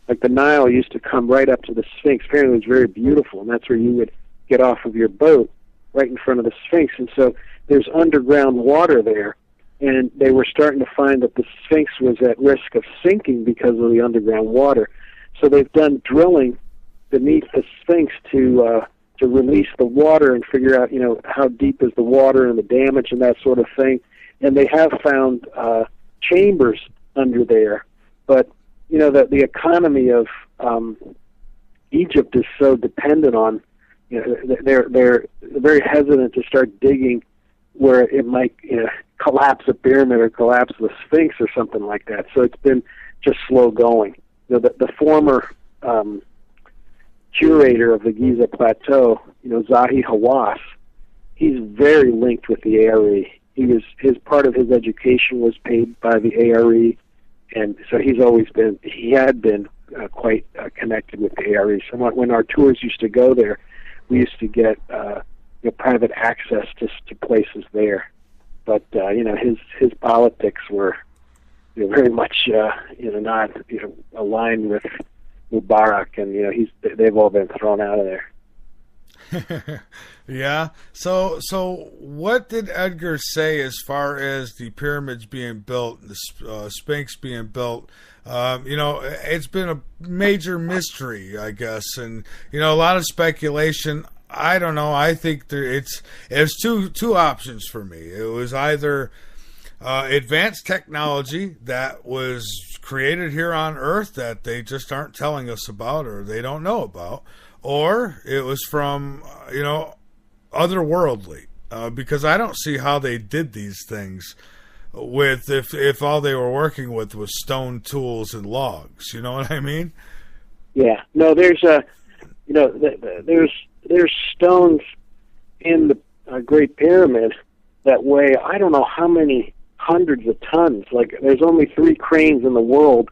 Like the Nile used to come right up to the Sphinx. Apparently it was very beautiful, and that's where you would get off of your boat, right in front of the Sphinx. And so there's underground water there, and they were starting to find that the Sphinx was at risk of sinking because of the underground water. So they've done drilling beneath the Sphinx to release the water and figure out, how deep is the water and the damage and that sort of thing. And they have found chambers under there, but the economy of Egypt is so dependent on, they're very hesitant to start digging where it might collapse a pyramid or collapse the Sphinx or something like that. So it's been just slow going. The former curator of the Giza Plateau, Zahi Hawass, he's very linked with the ARE. His part of his education was paid by the ARE, and so he had been quite connected with the ARE. So when our tours used to go there, we used to get private access to places there. But his politics were very much not aligned with Mubarak, and they've all been thrown out of there. Yeah. So what did Edgar say as far as the pyramids being built, the Sphinx being built? It's been a major mystery, I guess, and a lot of speculation. I don't know. I think it's two options for me. It was either advanced technology that was created here on Earth that they just aren't telling us about or they don't know about, or it was from otherworldly, because I don't see how they did these things with if all they were working with was stone tools and logs. You know what I mean? Yeah. No, there's there's stones in the Great Pyramid that weigh I don't know how many hundreds of tons. Like there's only 3 cranes in the world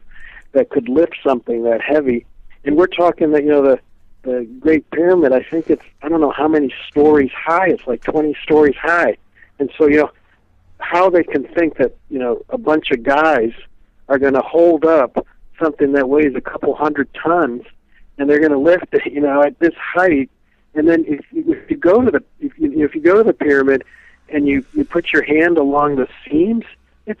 that could lift something that heavy, and we're talking that the Great Pyramid, I think it's, I don't know how many stories high, it's like 20 stories high. And so, how they can think that, a bunch of guys are going to hold up something that weighs a couple hundred tons, and they're going to lift it, at this height. And then if you go to the pyramid and you put your hand along the seams, if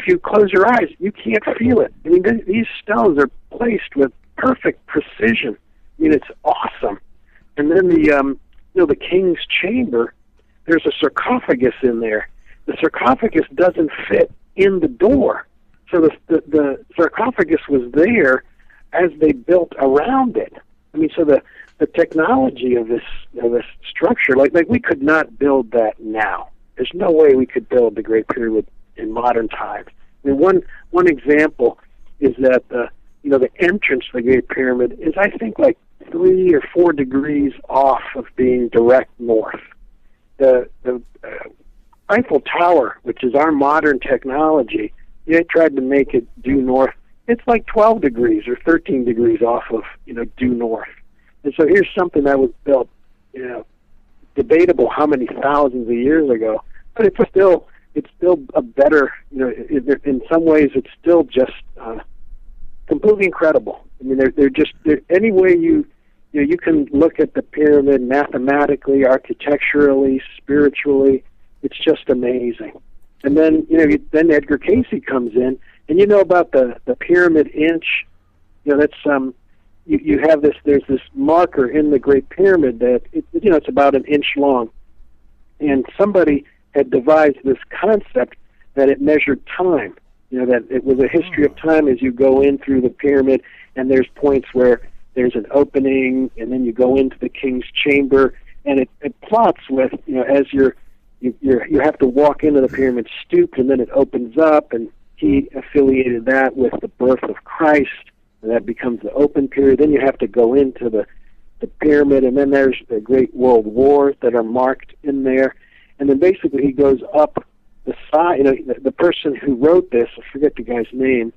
you close your eyes, you can't feel it. I mean, these stones are placed with perfect precision. I mean, it's awesome. And then the king's chamber, there's a sarcophagus in there. The sarcophagus doesn't fit in the door. So the sarcophagus was there as they built around it. I mean, so the technology of this structure, like we could not build that now. There's no way we could build the Great Pyramid in modern times. I mean, one example is that the entrance to the Great Pyramid is, I think, like 3 or 4 degrees off of being direct north. The Eiffel Tower, which is our modern technology, they tried to make it due north. It's like 12 degrees or 13 degrees off of due north. And so here's something that was built, debatable how many thousands of years ago, but it's still a better, in some ways it's still just completely incredible. I mean, they're any way you can look at the pyramid mathematically, architecturally, spiritually, it's just amazing. And then then Edgar Cayce comes in, and about the pyramid inch. That's you have this. There's this marker in the Great Pyramid that it's about an inch long, and somebody had devised this concept that it measured time. That it was a history of time as you go in through the pyramid, and there's points where there's an opening, and then you go into the king's chamber, and it plots with as you have to walk into the pyramid stooped, and then it opens up, and he affiliated that with the birth of Christ, and that becomes the open period. Then you have to go into the pyramid, and then there's the Great World Wars that are marked in there, and then basically he goes up the side. The person who wrote this, I forget the guy's name,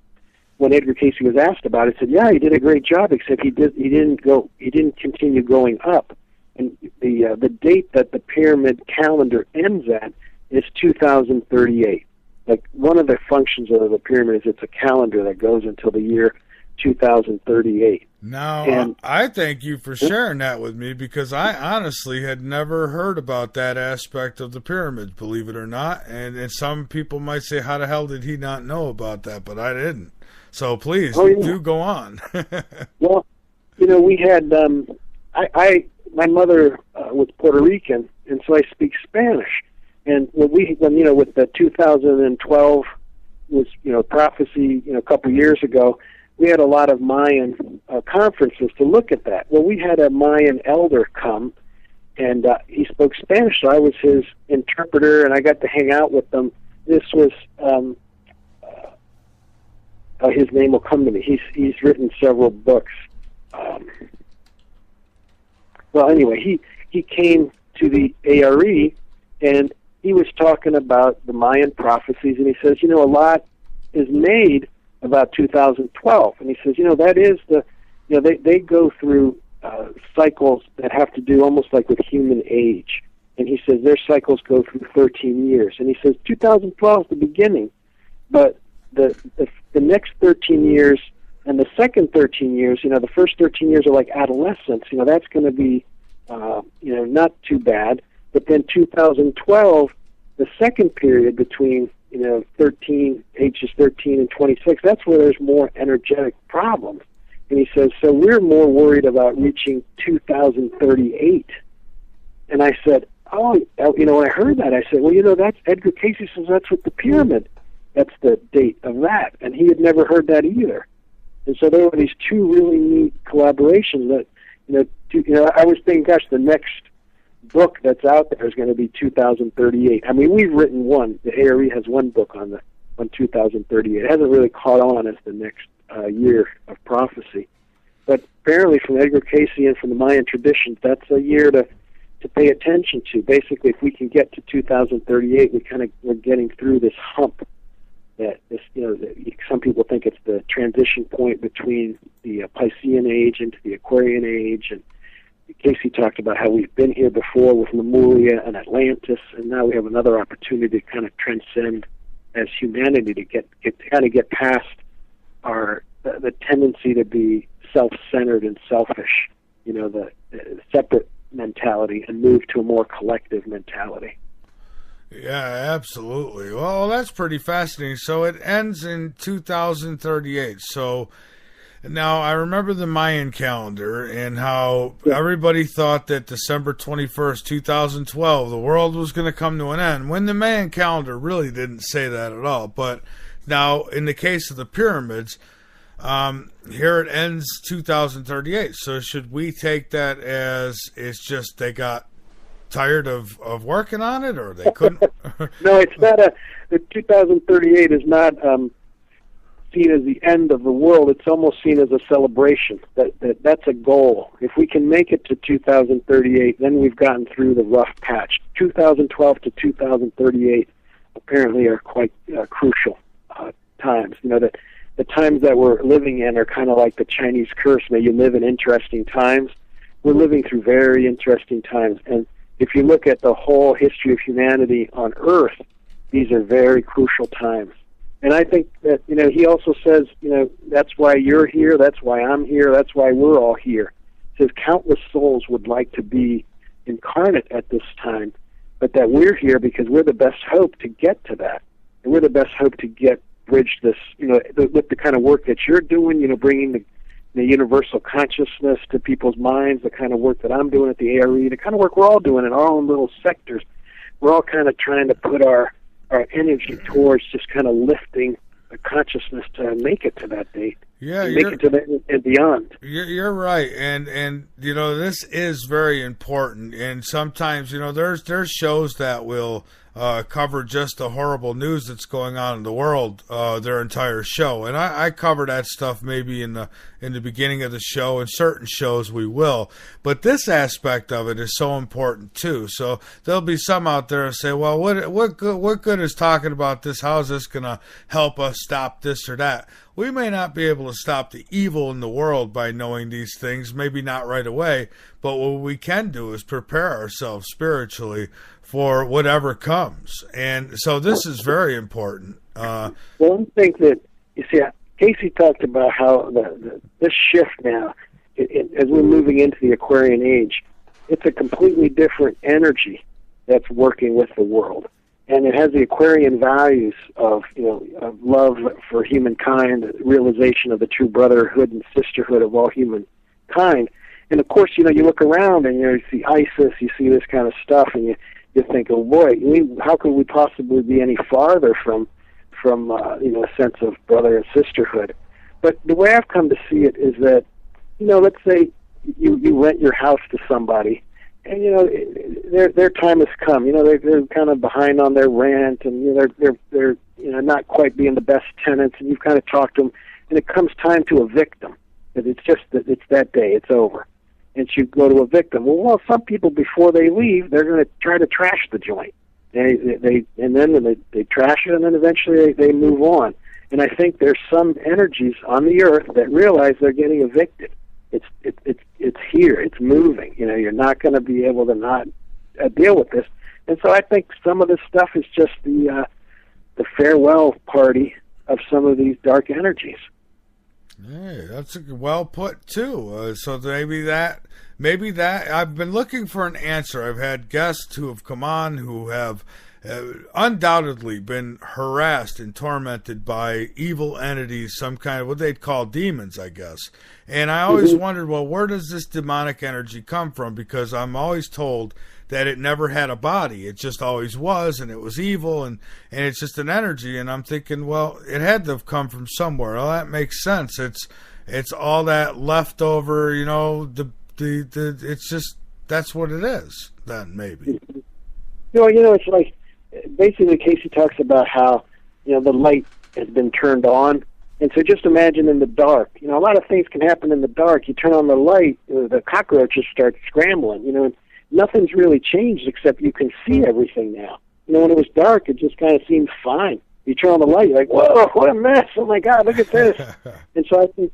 when Edgar Cayce was asked about it, said, "Yeah, he did a great job, except he didn't continue going up. and the date that the pyramid calendar ends at is 2038. Like, one of the functions of the pyramid is it's a calendar that goes until the year 2038. Now, And I thank you for sharing that with me, because I honestly had never heard about that aspect of the pyramids, believe it or not. And some people might say, how the hell did he not know about that? But I didn't. So please, do go on. Well, we had, my mother was Puerto Rican, and so I speak Spanish. And when with the 2012 was, prophecy, a couple years ago, we had a lot of Mayan conferences to look at that. Well, we had a Mayan elder come, and he spoke Spanish, so I was his interpreter, and I got to hang out with them. This was, his name will come to me. He's written several books. Well, anyway, he came to the ARE, and he was talking about the Mayan prophecies, and he says, a lot is made about 2012, and he says, that is they go through cycles that have to do almost like with human age, and he says their cycles go through 13 years, and he says 2012 is the beginning, but the next 13 years and the second 13 years, the first 13 years are like adolescence, that's going to be not too bad, but then 2012, the second period between ages 13 and 26, that's where there's more energetic problems. And he says, so we're more worried about reaching 2038. And I said, when I heard that, I said, well, that's Edgar Cayce says that's what the pyramid, that's the date of that. And he had never heard that either. And so there were these two really neat collaborations that, I was thinking, gosh, the next book that's out there is going to be 2038. I mean, we've written one. The ARE has one book on 2038. It hasn't really caught on as the next year of prophecy. But apparently from Edgar Cayce and from the Mayan traditions, that's a year to pay attention to. Basically, if we can get to 2038, we're getting through this hump. That some people think it's the transition point between the Piscean age into the Aquarian age, and Cayce talked about how we've been here before with Lemuria and Atlantis, and now we have another opportunity to kind of transcend as humanity to get past the tendency to be self-centered and selfish, the separate mentality, and move to a more collective mentality. Yeah, absolutely. Well, that's pretty fascinating. So it ends in 2038. So now I remember the Mayan calendar and how everybody thought that December 21st, 2012, the world was going to come to an end, when the Mayan calendar really didn't say that at all. But now, in the case of the pyramids, here it ends 2038. So should we take that as it's just they got tired of working on it, or they couldn't? No, it's not the 2038 is not seen as the end of the world. It's almost seen as a celebration. That's a goal. If we can make it to 2038, then we've gotten through the rough patch. 2012 to 2038 apparently are quite crucial times. The times that we're living in are kind of like the Chinese curse. May you live in interesting times. We're living through very interesting times, and if you look at the whole history of humanity on Earth, these are very crucial times. And I think that, he also says, that's why you're here, that's why I'm here, that's why we're all here. He says countless souls would like to be incarnate at this time, but that we're here because we're the best hope to get to that. And we're the best hope to bridge this, with the kind of work that you're doing, bringing the universal consciousness to people's minds, the kind of work that I'm doing at the ARE, the kind of work we're all doing in our own little sectors. We're all kind of trying to put our energy towards just kind of lifting the consciousness to make it to that date. Yeah, make it to that and beyond. You're right, and this is very important. And sometimes there's shows that will cover just the horrible news that's going on in the world their entire show. And I cover that stuff maybe in the beginning of the show, and certain shows we will. But this aspect of it is so important too. So there'll be some out there and say, well, what good is talking about this? How is this going to help us stop this or that? We may not be able to stop the evil in the world by knowing these things, maybe not right away, but what we can do is prepare ourselves spiritually for whatever comes. And so this is very important. Well, I think that, you see, Cayce talked about how this shift now, as we're moving into the Aquarian age, it's a completely different energy that's working with the world. And it has the Aquarian values of, of love for humankind, realization of the true brotherhood and sisterhood of all humankind. And of course, you look around and you see ISIS, you see this kind of stuff, and you think, oh boy, how could we possibly be any farther from a sense of brother and sisterhood? But the way I've come to see it is that, let's say you rent your house to somebody, and their time has come. They're kind of behind on their rent, and they're not quite being the best tenants, and you've kind of talked to them, and it comes time to evict them. It's just that it's that day, it's over, and you go to evict them. Well, some people before they leave, they're going to try to trash the joint. They trash it, and then eventually they move on. And I think there's some energies on the earth that realize they're getting evicted. It's here. It's moving. You're not going to be able to not deal with this. And so I think some of this stuff is just the farewell party of some of these dark energies. Hey, that's well put too. So maybe that I've been looking for an answer. I've had guests who have come on who have undoubtedly been harassed and tormented by evil entities, some kind of what they'd call demons, I guess. And I always wondered, well, where does this demonic energy come from? Because I'm always told that it never had a body. It just always was, and it was evil, and it's just an energy. And I'm thinking, well, it had to have come from somewhere. Well, that makes sense. It's all that leftover, it's just, that's what it is then, maybe. It's like, basically Cayce talks about how, the light has been turned on. And so just imagine in the dark, a lot of things can happen in the dark. You turn on the light, the cockroaches start scrambling, and nothing's really changed except you can see everything now. When it was dark, it just kind of seemed fine. You turn on the light, you're like, whoa, what a mess. Oh my God, look at this. And so I think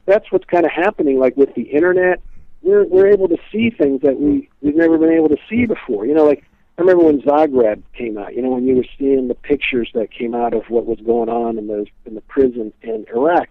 that's what's kind of happening, like with the internet. We're able to see things that we've never been able to see before. Like, I remember when Zagreb came out, when you were seeing the pictures that came out of what was going on in the prison in Iraq.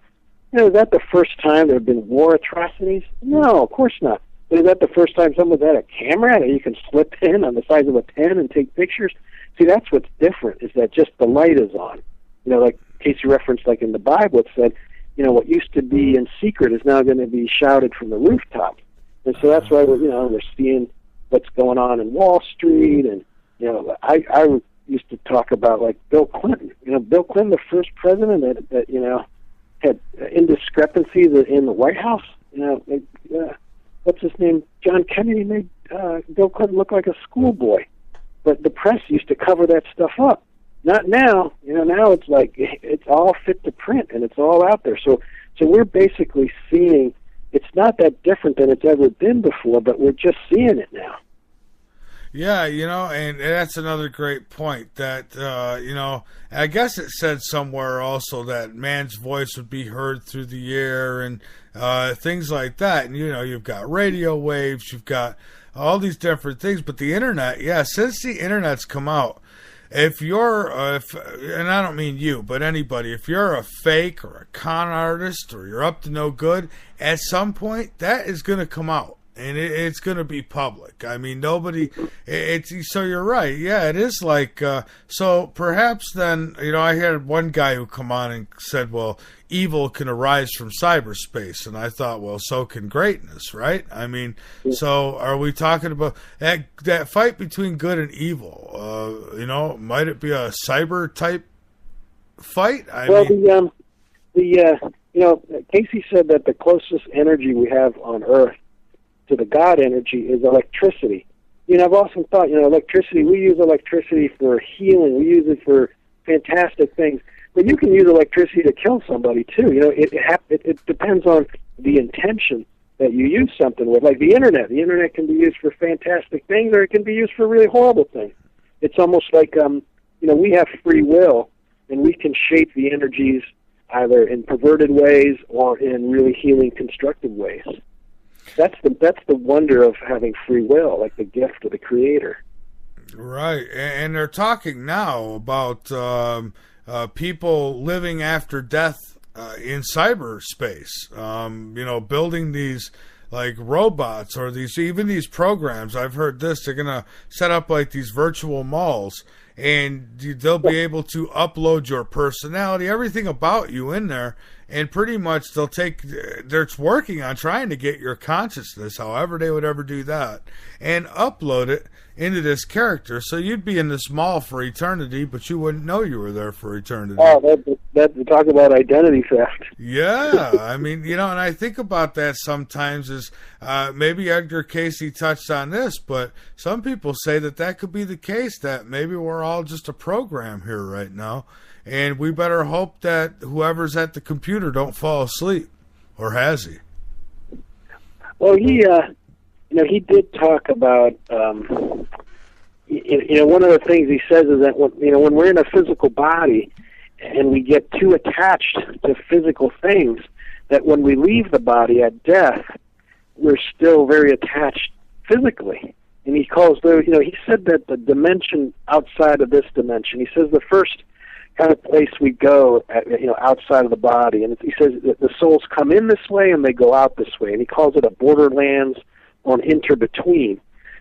Is that the first time there have been war atrocities? No, of course not. But is that the first time someone's had a camera that you can slip in on the size of a pen and take pictures? See, that's what's different, is that just the light is on. Like Cayce referenced, like in the Bible, it said, what used to be in secret is now going to be shouted from the rooftops. And so that's why we're seeing what's going on in Wall Street. And, I used to talk about, like, Bill Clinton. Bill Clinton, the first president that had indiscrepancies in the White House. What's his name? John Kennedy made Bill Clinton look like a schoolboy. But the press used to cover that stuff up. Not now. Now it's like it's all fit to print, and it's all out there. So we're basically seeing, it's not that different than it's ever been before, but we're just seeing it now. Yeah, and that's another great point that, I guess it said somewhere also that man's voice would be heard through the air and things like that. And, you've got radio waves, you've got all these different things. But the internet, since the internet's come out, if you're, and I don't mean you, but anybody, if you're a fake or a con artist or you're up to no good, at some point that is going to come out. And it's going to be public. I mean, nobody, so you're right. Yeah, it is like, so perhaps then, I had one guy who come on and said, well, evil can arise from cyberspace. And I thought, well, so can greatness, right? I mean, so are we talking about that fight between good and evil? Might it be a cyber type fight? Cayce said that the closest energy we have on Earth to the God energy is electricity. I've often thought, electricity, we use electricity for healing. We use it for fantastic things. But you can use electricity to kill somebody, too. It depends on the intention that you use something with. Like the Internet. The Internet can be used for fantastic things, or it can be used for really horrible things. It's almost like, we have free will, and we can shape the energies either in perverted ways or in really healing, constructive ways. That's the wonder of having free will, like the gift of the Creator. Right, and they're talking now about people living after death in cyberspace. Building these like robots or these programs. I've heard this. They're gonna set up like these virtual malls, and they'll be able to upload your personality, everything about you in there. And pretty much they're working on trying to get your consciousness, however they would ever do that, and upload it into this character. So you'd be in this mall for eternity, but you wouldn't know you were there for eternity. Oh, that talk about identity theft. Yeah, I mean, and I think about that sometimes as maybe Edgar Cayce touched on this, but some people say that could be the case, that maybe we're all just a program here right now. And we better hope that whoever's at the computer don't fall asleep, or has he? Well, he did talk about, one of the things he says is that when we're in a physical body and we get too attached to physical things, that when we leave the body at death, we're still very attached physically. And he calls he said that the dimension outside of this dimension, he says the first kind of place we go, outside of the body. And he says that the souls come in this way and they go out this way. And he calls it a borderlands or an inter-between.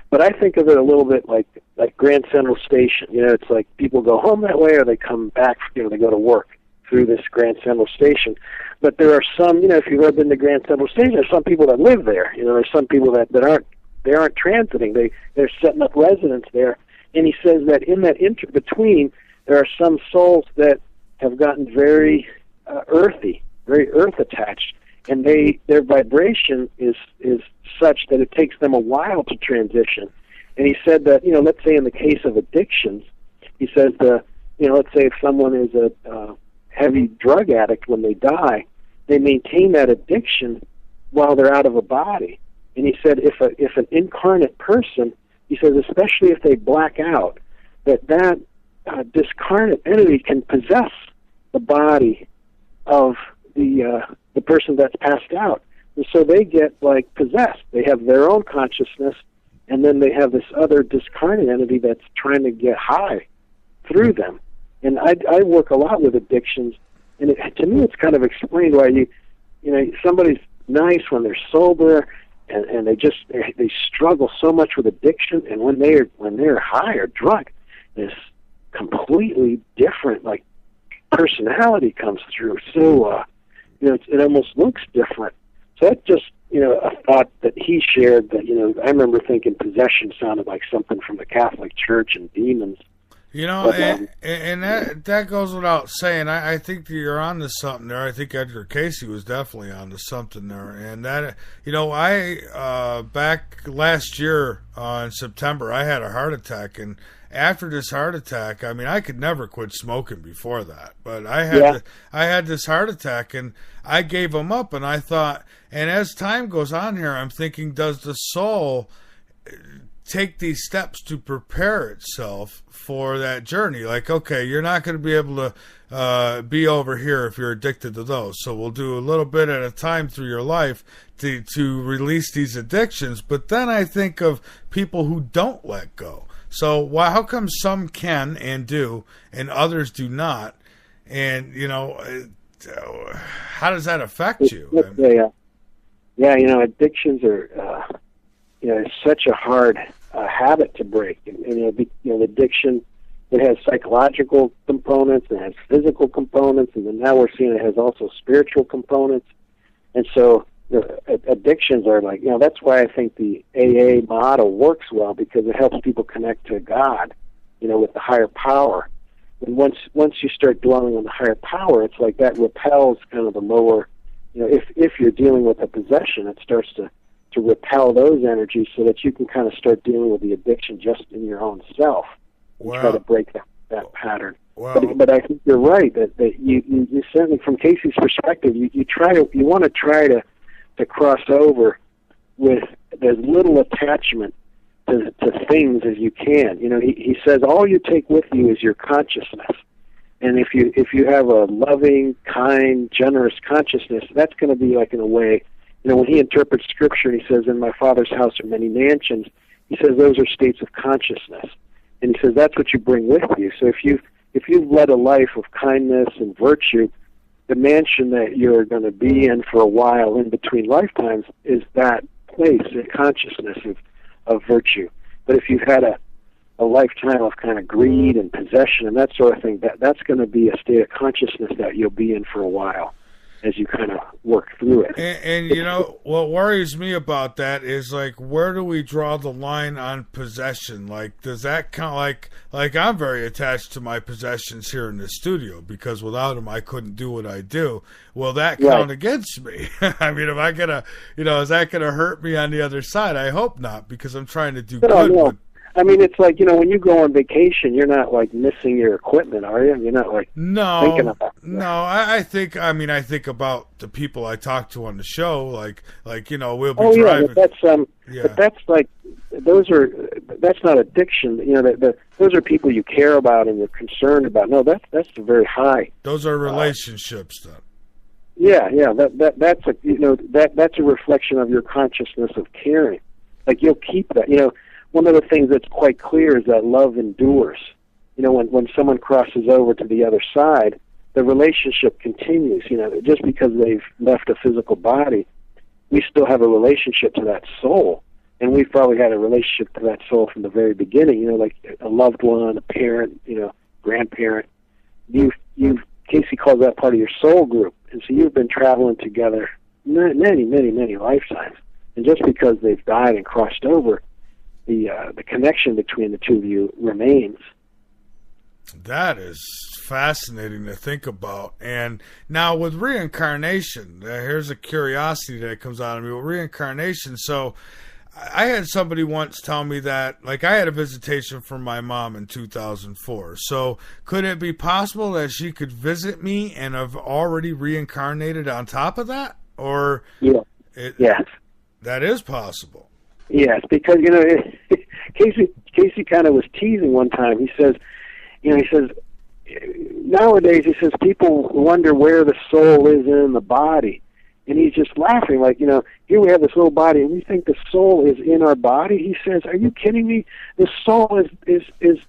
But I think of it a little bit like Grand Central Station. It's like people go home that way or they come back, they go to work through this Grand Central Station. But there are some, if you've ever been to Grand Central Station, there's some people that live there. There's some people that aren't transiting. They're setting up residence there. And he says that in that inter-between, there are some souls that have gotten very earthy, very earth attached, and their vibration is such that it takes them a while to transition. And he said that, let's say in the case of addictions, he says let's say if someone is a heavy drug addict, when they die, they maintain that addiction while they're out of a body. And he said if an incarnate person, he says especially if they black out, that discarnate entity can possess the body of the person that's passed out, and so they get like possessed. They have their own consciousness, and then they have this other discarnate entity that's trying to get high through them. And I work a lot with addictions, and to me it's kind of explained why somebody's nice when they're sober, and they struggle so much with addiction, and when they're high or drunk, this completely different like personality comes through. So it almost looks different. So that's just a thought that he shared that I remember thinking possession sounded like something from the Catholic Church and demons. And that goes without saying. I think that you're onto something there. I think Edgar Cayce was definitely onto something there. And that, I back last year in September, I had a heart attack, and after this heart attack, I mean, I could never quit smoking before that, but I had this heart attack, and I gave them up, and I thought, and as time goes on here, I'm thinking, does the soul take these steps to prepare itself for that journey? Like, okay, you're not going to be able to be over here if you're addicted to those, so we'll do a little bit at a time through your life to release these addictions. But then I think of people who don't let go. So how come some can and do and others do not? And, how does that affect you? Addictions are, it's such a hard habit to break. And addiction, it has psychological components, it has physical components, and then now we're seeing it has also spiritual components. And so addictions are like, that's why I think the AA model works well, because it helps people connect to God, with the higher power. And once you start dwelling on the higher power, it's like that repels kind of the lower, if you're dealing with a possession, it starts to to repel those energies so that you can kind of start dealing with the addiction just in your own self and try to break that pattern. Wow. But I think you're right that you certainly, from Cayce's perspective, you want to try to cross over with as little attachment to things as you can. You know, he says all you take with you is your consciousness. And if you have a loving, kind, generous consciousness, that's going to be like, in a way, you know, when he interprets Scripture, he says, "In my Father's house are many mansions," he says those are states of consciousness. And he says that's what you bring with you. So if you've led a life of kindness and virtue, the mansion that you're going to be in for a while in between lifetimes is that place, a consciousness of virtue. But if you've had a lifetime of kind of greed and possession and that sort of thing, that's going to be a state of consciousness that you'll be in for a while as you kind of work through it. And you know, what worries me about that is, like, where do we draw the line on possession? Like, does that count? Like I'm very attached to my possessions here in the studio because without them I couldn't do what I do. Will that count against me? I mean, am I gonna, you know, is that gonna hurt me on the other side? I hope not, because I'm trying to do good. No. I mean, it's like, you know, when you go on vacation, you're not, like, missing your equipment, are you? You're not, like, thinking about that. No, I think about the people I talk to on the show, like you know, we'll be driving. But that's like, that's not addiction. You know, those are people you care about and you're concerned about. No, that's very high. Those are relationships, then. Yeah, that's a, you know, that's a reflection of your consciousness of caring. Like, you'll keep that, you know. One of the things that's quite clear is that love endures. You know, when someone crosses over to the other side, the relationship continues. You know, just because they've left a physical body, we still have a relationship to that soul, and we've probably had a relationship to that soul from the very beginning. You know, like a loved one, a parent, you know, grandparent. Cayce calls that part of your soul group, and so you've been traveling together many, many, many lifetimes. And just because they've died and crossed over, the connection between the two of you remains. That is fascinating to think about. And now with reincarnation, here's a curiosity that comes out of me with reincarnation. So I had somebody once tell me that, like, I had a visitation from my mom in 2004. So could it be possible that she could visit me and have already reincarnated on top of that? Or yes, that is possible. Yes, because, you know, Cayce kind of was teasing one time. He says, nowadays, he says, people wonder where the soul is in the body. And he's just laughing, like, you know, here we have this little body, and we think the soul is in our body. He says, are you kidding me? The soul is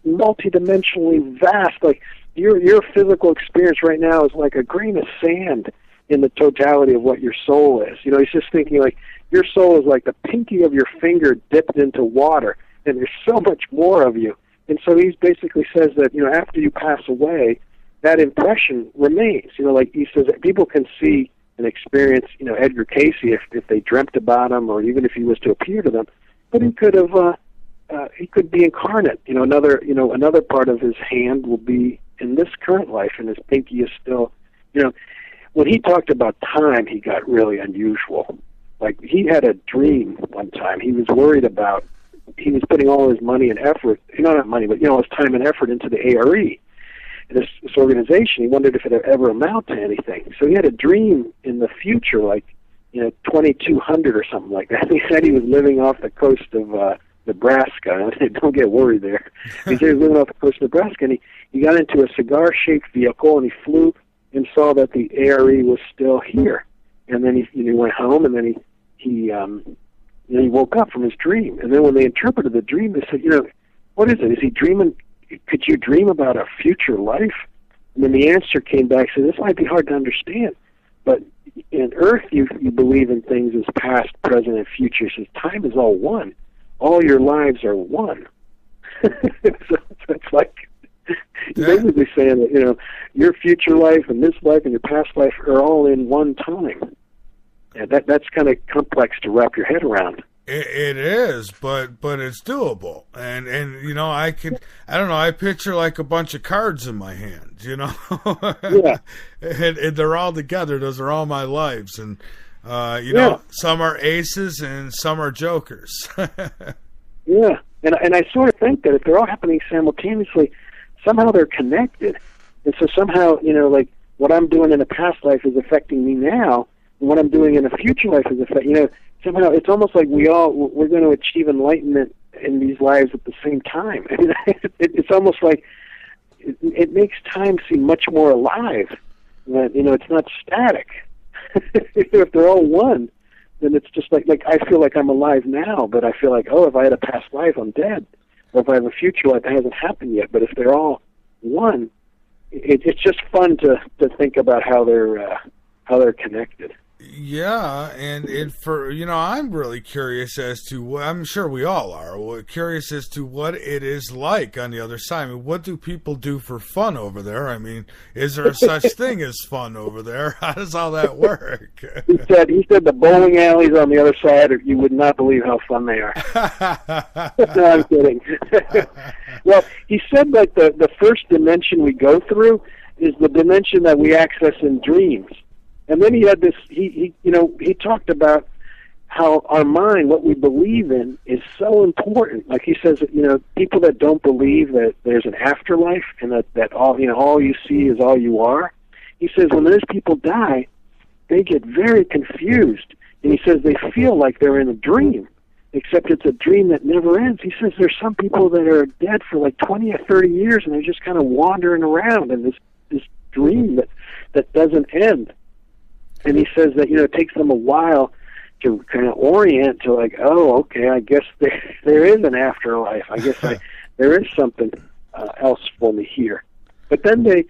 multidimensionally vast. Like, your physical experience right now is like a grain of sand in the totality of what your soul is. You know, he's just thinking, like, your soul is like the pinky of your finger dipped into water, and there's so much more of you. And so he basically says that, you know, after you pass away, that impression remains. You know, like he says, that people can see and experience, you know, Edgar Cayce if they dreamt about him, or even if he was to appear to them. But he could have, he could be incarnate. You know, another part of his hand will be in this current life, and his pinky is still, you know. When he talked about time, he got really unusual. Like, he had a dream one time. He was worried about, he was putting all his money and effort, not money, but, you know, his time and effort into the ARE, this organization. He wondered if it would ever amount to anything. So he had a dream in the future, like, you know, 2200 or something like that. He said he was living off the coast of Nebraska. Don't get worried there. He said he was living off the coast of Nebraska, and he got into a cigar-shaped vehicle, and he flew and saw that the ARE was still here. And then he went home, and then he woke up from his dream. And then when they interpreted the dream, they said, you know, what is it? Is he dreaming? Could you dream about a future life? And then the answer came back, said, this might be hard to understand, but in Earth you believe in things as past, present, and future. He says, time is all one. All your lives are one. So it's like, basically saying that, you know, your future life and this life and your past life are all in one time. And that's kind of complex to wrap your head around. It is, but it's doable. And you know, I don't know, I picture like a bunch of cards in my hand, you know. Yeah. and they're all together. Those are all my lives. And You know, some are aces and some are jokers. Yeah, and I sort of think that if they're all happening simultaneously, somehow they're connected. And so somehow, you know, like what I'm doing in a past life is affecting me now, and what I'm doing in a future life is affecting, you know, somehow it's almost like we're going to achieve enlightenment in these lives at the same time. I mean, it's almost like it makes time seem much more alive. That, you know, it's not static. If they're all one, then it's just like I feel like I'm alive now, but I feel like, oh, if I had a past life, I'm dead. Or if I have a future life, it hasn't happened yet. But if they're all one, it's just fun to think about how they're connected. Yeah, and for, you know, I'm really curious as to what, I'm sure we all are, curious as to what it is like on the other side. I mean, what do people do for fun over there? I mean, is there such thing as fun over there? How does all that work? He said the bowling alleys on the other side, you would not believe how fun they are. No, I'm kidding. Well, he said that the first dimension we go through is the dimension that we access in dreams. And then he had this, he talked about how our mind, what we believe in, is so important. Like he says, you know, people that don't believe that there's an afterlife and that all, you know, all you see is all you are. He says when those people die, they get very confused. And he says they feel like they're in a dream, except it's a dream that never ends. He says there's some people that are dead for like 20 or 30 years and they're just kind of wandering around in this dream that doesn't end. And he says that, you know, it takes them a while to kind of orient to like, oh, okay, I guess there is an afterlife. I guess there is something else for me here. But then there's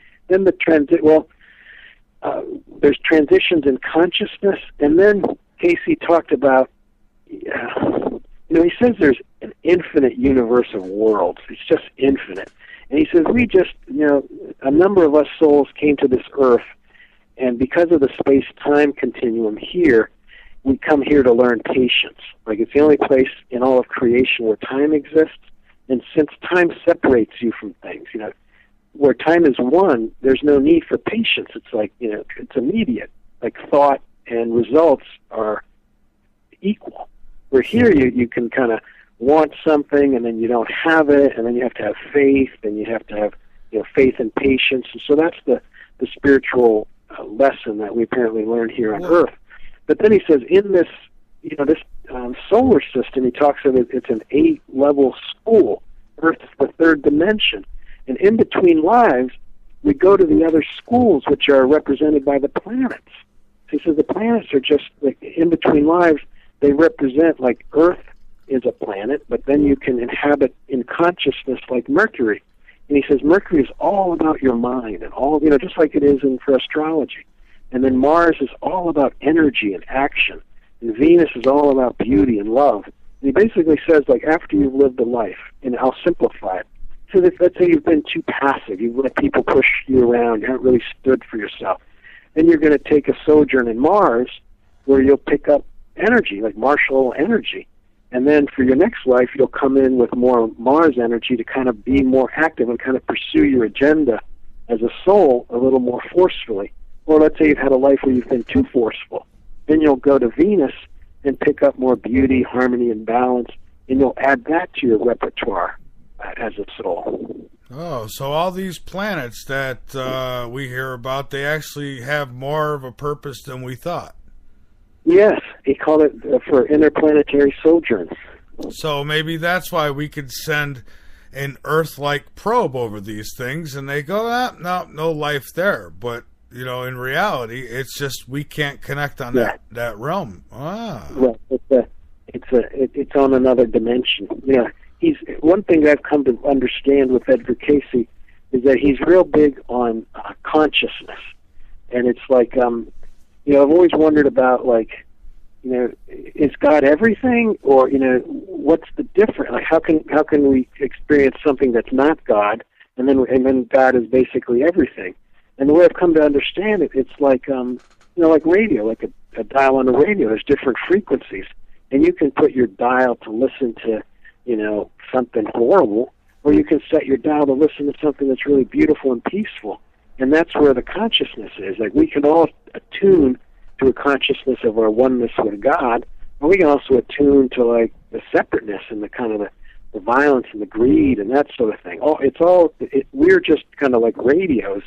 transitions in consciousness, and then Cayce talked about, you know, he says there's an infinite universe of worlds. It's just infinite. And he says we just, you know, a number of us souls came to this earth, and because of the space-time continuum here, we come here to learn patience. Like it's the only place in all of creation where time exists. And since time separates you from things, you know, where time is one, there's no need for patience. It's like, you know, it's immediate. Like thought and results are equal. Where here you can kind of want something and then you don't have it, and then you have to have faith, and you have to have, you know, faith and patience. And so that's the spiritual lesson that we apparently learn here on Earth. But then he says in this, you know, this solar system, he talks of it, it's an 8-level school. Earth is the third dimension. And in between lives, we go to the other schools, which are represented by the planets. So he says the planets are just, like, in between lives, they represent, like, Earth is a planet, but then you can inhabit in consciousness like Mercury. And he says Mercury is all about your mind, and all, you know, just like it is for astrology. And then Mars is all about energy and action. And Venus is all about beauty and love. And he basically says, like, after you've lived a life, and I'll simplify it. So let's say you've been too passive, you've let people push you around, you haven't really stood for yourself. Then you're going to take a sojourn in Mars where you'll pick up energy, like martial energy. And then for your next life, you'll come in with more Mars energy to kind of be more active and kind of pursue your agenda as a soul a little more forcefully. Or let's say you've had a life where you've been too forceful. Then you'll go to Venus and pick up more beauty, harmony, and balance, and you'll add that to your repertoire as a soul. Oh, so all these planets that we hear about, they actually have more of a purpose than we thought. Yes, he called it for interplanetary sojourns. So maybe that's why we could send an Earth-like probe over these things, and they go, no life there. But, you know, in reality, it's just we can't connect on that realm. Ah. Well, it's on another dimension. Yeah, one thing I've come to understand with Edgar Cayce is that he's real big on consciousness, and it's like, you know, I've always wondered about, like, you know, is God everything, or, you know, what's the difference? Like, how can we experience something that's not God, and then God is basically everything? And the way I've come to understand it, it's like, you know, like radio, like a dial on a radio. There's different frequencies, and you can put your dial to listen to, you know, something horrible, or you can set your dial to listen to something that's really beautiful and peaceful. And that's where the consciousness is. Like, we can all attune to a consciousness of our oneness with God, and we can also attune to like the separateness and the kind of the violence and the greed and that sort of thing. We're just kind of like radios,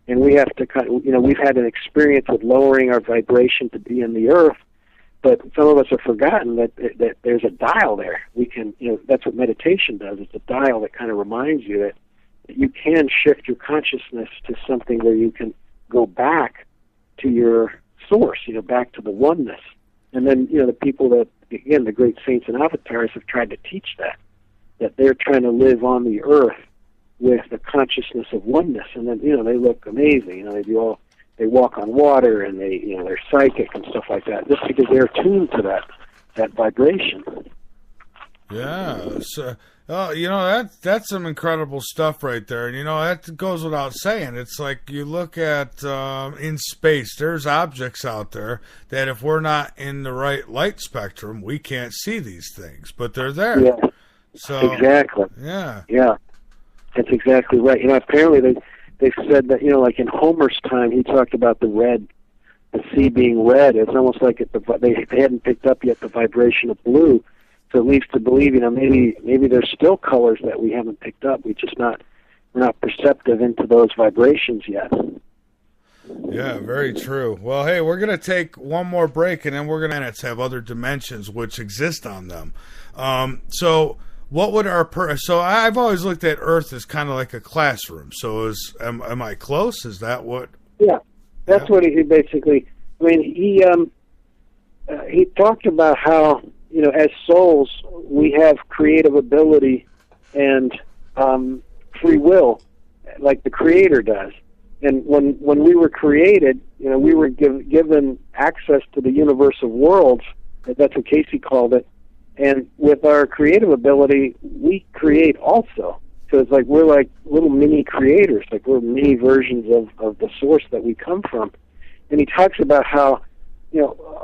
and we have to we've had an experience with lowering our vibration to be in the earth, but some of us have forgotten that there's a dial there. We can, that's what meditation does. It's a dial that kind of reminds you that you can shift your consciousness to something where you can go back to your source, back to the oneness. And then, the people that, again, the great saints and avatars have tried to teach that they're trying to live on the earth with the consciousness of oneness. And then, they look amazing. They walk on water, and they're psychic and stuff like that, just because they're attuned to that vibration. Yeah. So, that's some incredible stuff right there. And, that goes without saying. It's like you look at in space, there's objects out there that if we're not in the right light spectrum, we can't see these things, but they're there. Yeah. So, exactly. Yeah. Yeah. That's exactly right. Apparently they've said that, like in Homer's time, he talked about the sea being red. It's almost like they hadn't picked up yet the vibration of blue. So it leads to believe, maybe there's still colors that we haven't picked up. We're not perceptive into those vibrations yet. Yeah, very true. Well, hey, we're going to take one more break, and then we're going to have other dimensions which exist on them. So what would so I've always looked at Earth as kind of like a classroom. So am I close? Is that what? Yeah, that's what he basically. He talked about how, as souls, we have creative ability and free will, like the Creator does. And when we were created, we were given access to the universe of worlds. That's what Cayce called it. And with our creative ability, we create also. So it's like we're like little mini creators, like we're mini versions of the source that we come from. And he talks about how,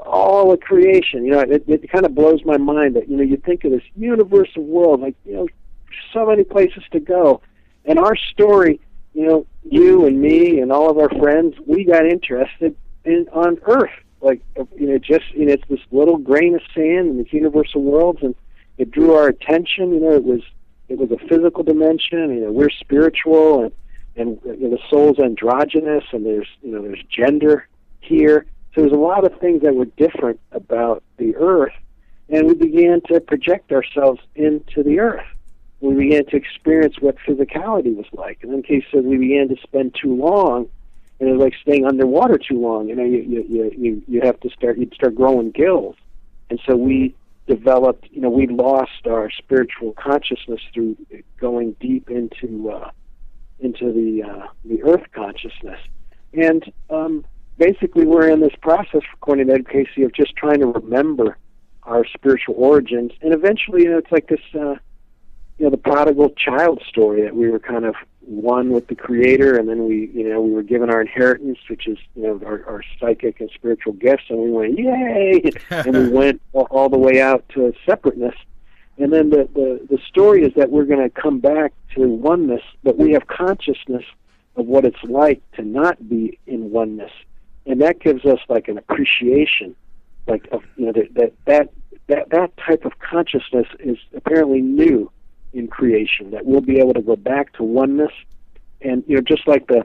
all of creation, it kind of blows my mind that, you think of this universe of world, like, so many places to go. And our story, you and me and all of our friends, we got interested on Earth. Like, it's this little grain of sand in this universe of worlds, and it drew our attention. It was a physical dimension. We're spiritual, and the soul's androgynous, and there's gender here. So there's a lot of things that were different about the Earth, and we began to project ourselves into the Earth. We began to experience what physicality was like. And then Cayce said we began to spend too long, and it was like staying underwater too long. You'd start growing gills. And so we developed, we lost our spiritual consciousness through going deep into the Earth consciousness. And basically we're in this process, according to Edgar Cayce, of just trying to remember our spiritual origins. And eventually, it's like this, the prodigal child story, that we were kind of one with the Creator, and then we were given our inheritance, which is, our psychic and spiritual gifts, and we went, yay! And we went all the way out to separateness. And then the story is that we're going to come back to oneness, but we have consciousness of what it's like to not be in oneness. And that gives us like an appreciation, like of, that type of consciousness is apparently new in creation, that we'll be able to go back to oneness. And just like the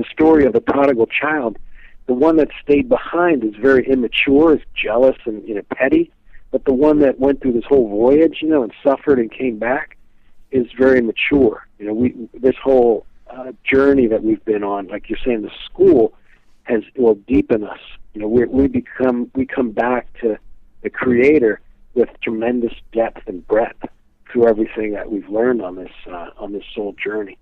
story of the prodigal child, the one that stayed behind is very immature, is jealous and petty, but the one that went through this whole voyage, and suffered and came back, is very mature. This whole journey that we've been on, like you're saying, the school will deepen us. We come back to the Creator with tremendous depth and breadth through everything that we've learned on this soul journey.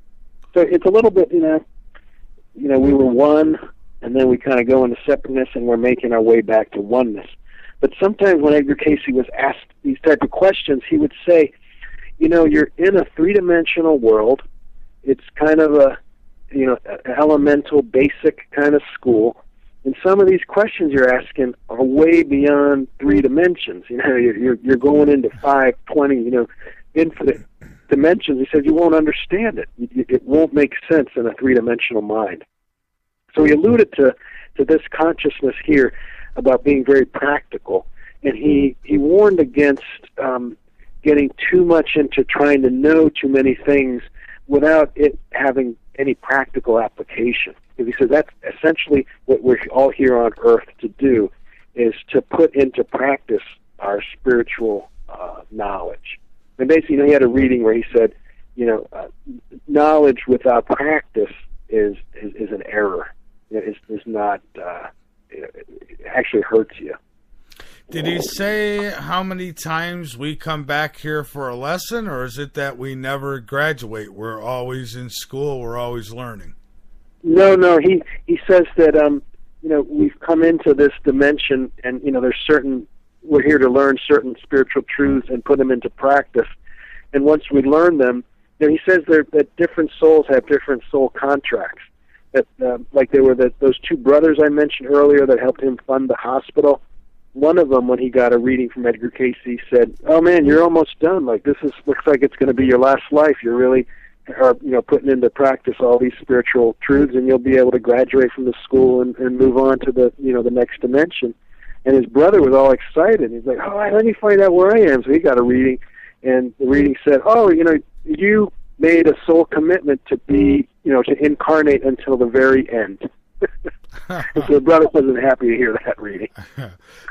So it's a little bit, we were one, and then we kind of go into separateness, and we're making our way back to oneness. But sometimes when Edgar Cayce was asked these type of questions, he would say, you're in a three-dimensional world. It's kind of a elemental, basic kind of school. And some of these questions you're asking are way beyond 3 dimensions. You're going into 5, 20, infinite dimensions. He said you won't understand it. It won't make sense in a 3-dimensional mind. So he alluded to to this consciousness here about being very practical. And he warned against getting too much into trying to know too many things without it having any practical application. Because he says that's essentially what we're all here on earth to do, is to put into practice our spiritual knowledge. And basically, he had a reading where he said, knowledge without practice is an error. Is not it actually hurts you. Did he say how many times we come back here for a lesson, or is it that we never graduate? We're always in school. We're always learning. No. He says that we've come into this dimension, and we're here to learn certain spiritual truths and put them into practice. And once we learn them, he says that different souls have different soul contracts. That like there were those two brothers I mentioned earlier that helped him fund the hospital. One of them, when he got a reading from Edgar Cayce, said, "Oh man, you're almost done. Like looks like it's going to be your last life. You're really putting into practice all these spiritual truths, and you'll be able to graduate from the school and move on to the next dimension." And his brother was all excited. He's like, "Oh, let me find out where I am." So he got a reading, and the reading said, "Oh, you made a soul commitment to be, to incarnate until the very end." So the brother wasn't happy to hear that reading.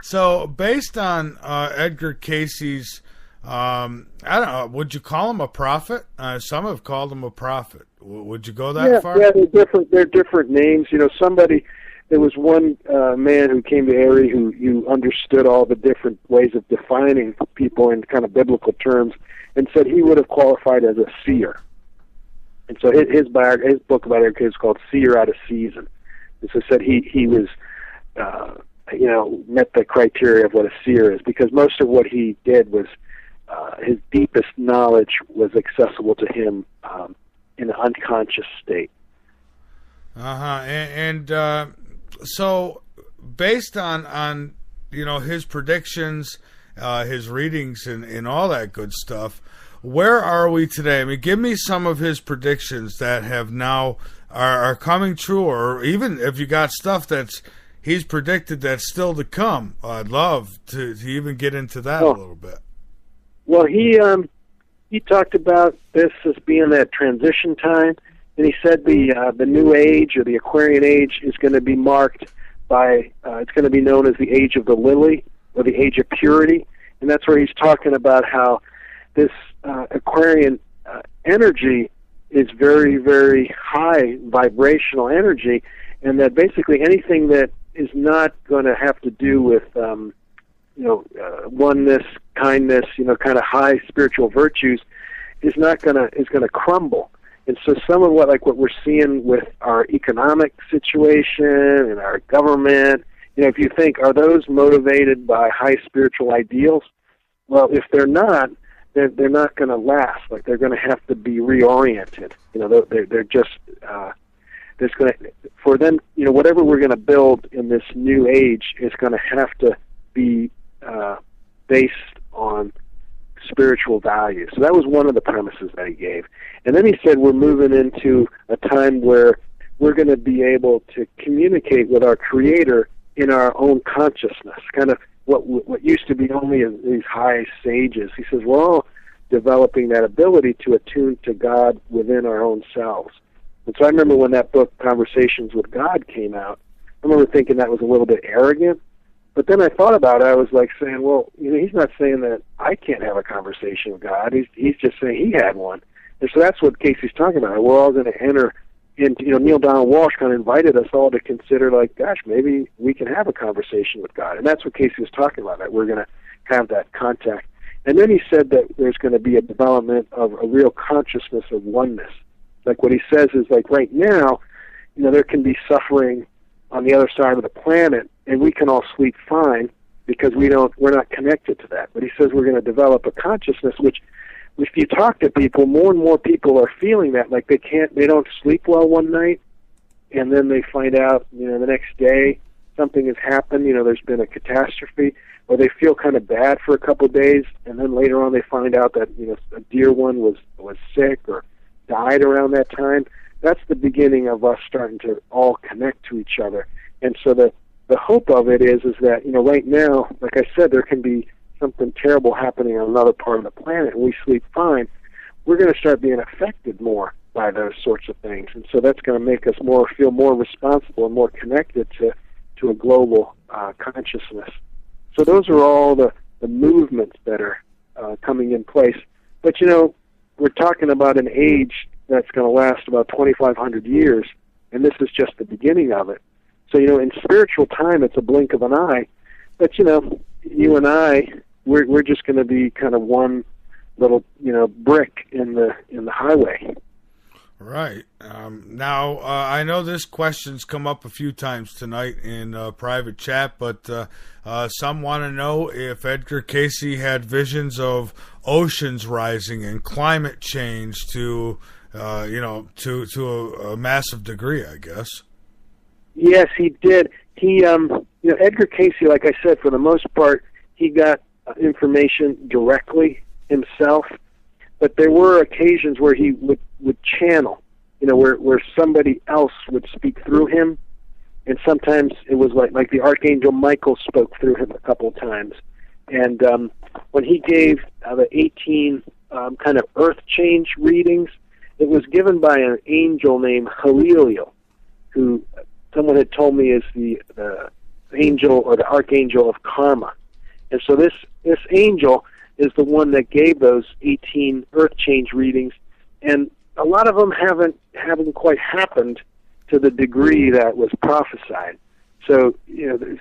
So, based on Edgar Cayce's, I don't know, would you call him a prophet? Some have called him a prophet. Would you go that far? Yeah, they're different names. There was one man who came to Erie who understood all the different ways of defining people in kind of biblical terms, and said he would have qualified as a seer. And so his book about Edgar Cayce is called "Seer Out of Season." And so said he was, met the criteria of what a seer is, because most of what he did was his deepest knowledge was accessible to him in an unconscious state. And so based on his predictions, his readings, and all that good stuff, where are we today? I mean, give me some of his predictions that have now are coming true, or even if you got stuff that's he's predicted that's still to come. I'd love to even get into that a little bit. Well, he talked about this as being that transition time, and he said the new age, or the Aquarian age, is going to be marked by it's going to be known as the age of the lily, or the age of purity, and that's where he's talking about how this Aquarian energy is very, very high vibrational energy, and that basically anything that is not going to have to do with oneness, kindness, kind of high spiritual virtues is going to crumble. And so some of what we're seeing with our economic situation and our government, if you think, are those motivated by high spiritual ideals? Well, if they're not, they're not going to last. Like, they're going to have to be reoriented. They're just there's going to, for them, whatever we're going to build in this new age is going to have to be based on spiritual values. So that was one of the premises that he gave. And then he said we're moving into a time where we're going to be able to communicate with our Creator in our own consciousness, kind of what used to be only these high sages. He says we're all developing that ability to attune to God within our own selves. And so I remember when that book, Conversations with God, came out, I remember thinking that was a little bit arrogant. But then I thought about it. I was like saying, well, he's not saying that I can't have a conversation with God. He's just saying he had one. And so that's what Cayce's talking about. We're all going to enter into, Neil Donald Walsh kind of invited us all to consider, like, gosh, maybe we can have a conversation with God. And that's what Cayce was talking about, that we're going to have that contact. And then he said that there's going to be a development of a real consciousness of oneness. Like what he says is, like, right now, there can be suffering on the other side of the planet, and we can all sleep fine because we're not connected to that. But he says we're going to develop a consciousness, which, if you talk to people, more and more people are feeling that, like they don't sleep well one night, and then they find out, the next day something has happened, there's been a catastrophe, or they feel kind of bad for a couple of days, and then later on they find out that, a dear one was sick or died around that time. That's the beginning of us starting to all connect to each other. And so the hope of it is that, right now, like I said, there can be something terrible happening on another part of the planet, and we sleep fine. We're going to start being affected more by those sorts of things, and so that's going to make us feel more responsible and more connected to a global consciousness. So those are all the movements that are coming in place. But we're talking about an age that's going to last about 2,500 years, and this is just the beginning of it. So in spiritual time, it's a blink of an eye. But you and I, we're just going to be kind of one little brick in the highway. Right. Now, I know this question's come up a few times tonight in private chat, but some want to know if Edgar Cayce had visions of oceans rising and climate change to a massive degree, I guess. Yes, he did. He, Edgar Cayce, like I said, for the most part, he got information directly himself. But there were occasions where he would channel, where somebody else would speak through him, and sometimes it was like the Archangel Michael spoke through him a couple of times. And when he gave the 18 kind of earth change readings, it was given by an angel named Halilio, who someone had told me is the angel or the Archangel of Karma. And so this angel is the one that gave those 18 earth change readings, and a lot of them haven't quite happened to the degree that was prophesied. So,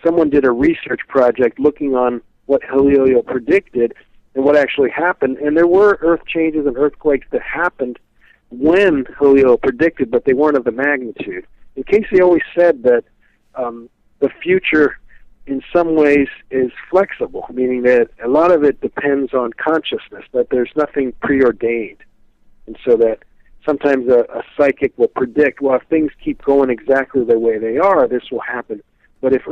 someone did a research project looking on what Halilio predicted and what actually happened, and there were earth changes and earthquakes that happened when Halilio predicted, but they weren't of the magnitude. And Cayce always said that the future in some ways is flexible, meaning that a lot of it depends on consciousness, that there's nothing preordained. And so that sometimes a psychic will predict, well, if things keep going exactly the way they are, this will happen. But if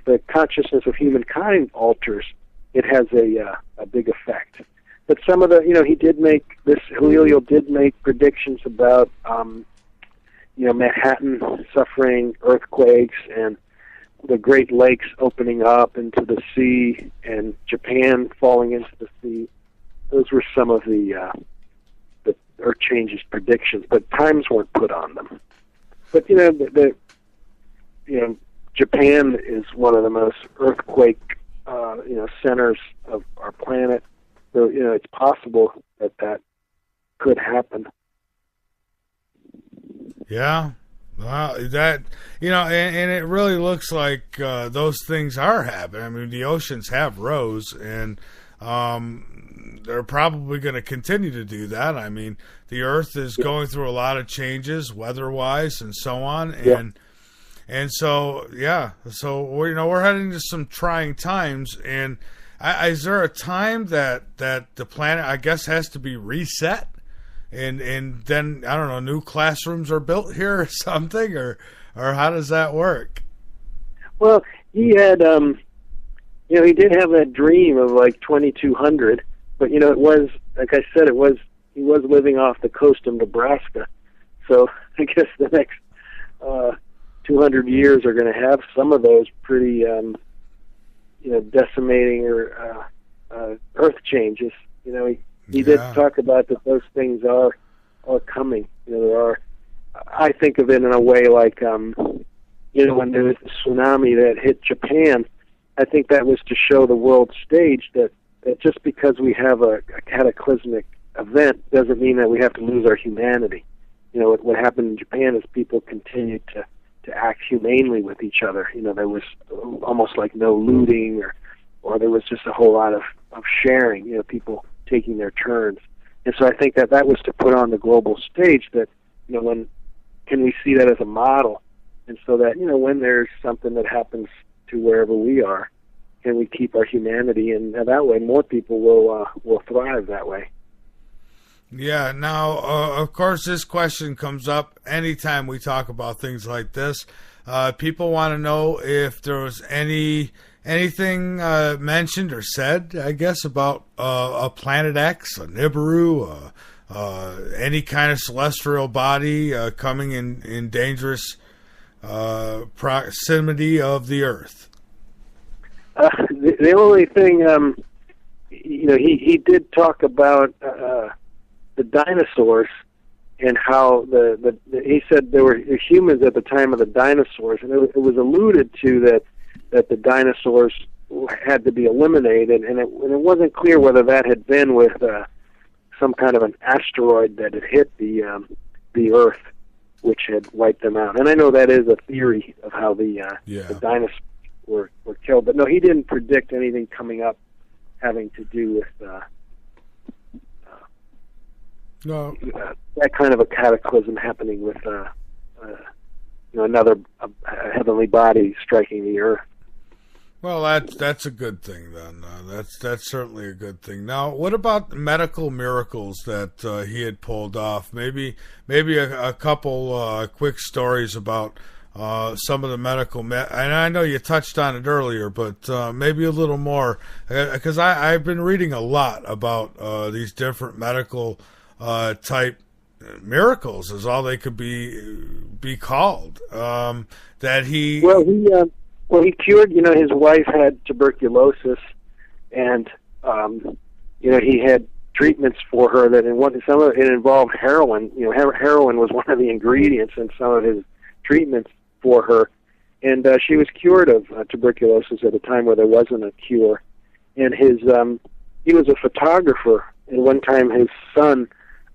the consciousness of humankind alters, it has a big effect. But some of Halilio did make predictions about, Manhattan suffering earthquakes and the Great Lakes opening up into the sea and Japan falling into the sea. Those were some of the Earth changes predictions, but times weren't put on them. But Japan is one of the most earthquake centers of our planet. So it's possible that could happen. Yeah. Wow, that and it really looks like those things are happening. I mean, the oceans have rose, and they're probably going to continue to do that. I mean, the Earth is going through a lot of changes, weather-wise, and so on, and so we're heading to some trying times. And is there a time that the planet, I guess, has to be reset? And then, I don't know, new classrooms are built here or something, or how does that work? Well, he had, he did have that dream of like 2200, but it was, like I said, he was living off the coast of Nebraska, so I guess the next 200 years are going to have some of those pretty, decimating or earth changes. He did talk about that those things are coming. There are. I think of it in a way like, when there was the tsunami that hit Japan, I think that was to show the world stage that just because we have a cataclysmic event doesn't mean that we have to lose our humanity. What happened in Japan is people continued to act humanely with each other. There was almost like no looting, or there was just a whole lot of sharing. People taking their turns. And so I think that was to put on the global stage that, when can we see that as a model? And so that, when there's something that happens to wherever we are, can we keep our humanity? And that way more people will thrive that way. Yeah. Now, of course, this question comes up anytime we talk about things like this. People want to know if there was anything mentioned or said, I guess, about a Planet X, a Nibiru, any kind of celestial body coming in dangerous proximity of the Earth? The only thing, he did talk about the dinosaurs and how he said there were humans at the time of the dinosaurs, and it was alluded to that the dinosaurs had to be eliminated, and it wasn't clear whether that had been with some kind of an asteroid that had hit the Earth, which had wiped them out. And I know that is a theory of how the dinosaurs were killed, but no, he didn't predict anything coming up having to do with that kind of a cataclysm happening with another heavenly body striking the Earth. Well, that's a good thing then. That's certainly a good thing. Now, what about medical miracles that he had pulled off? Maybe a couple quick stories about some of the medical. And I know you touched on it earlier, but maybe a little more, because I've been reading a lot about these different medical type miracles, is all they could be called. That he he cured. His wife had tuberculosis, and he had treatments for her that some of it involved heroin. Heroin was one of the ingredients in some of his treatments for her, and she was cured of tuberculosis at a time where there wasn't a cure. And he was a photographer, and one time his son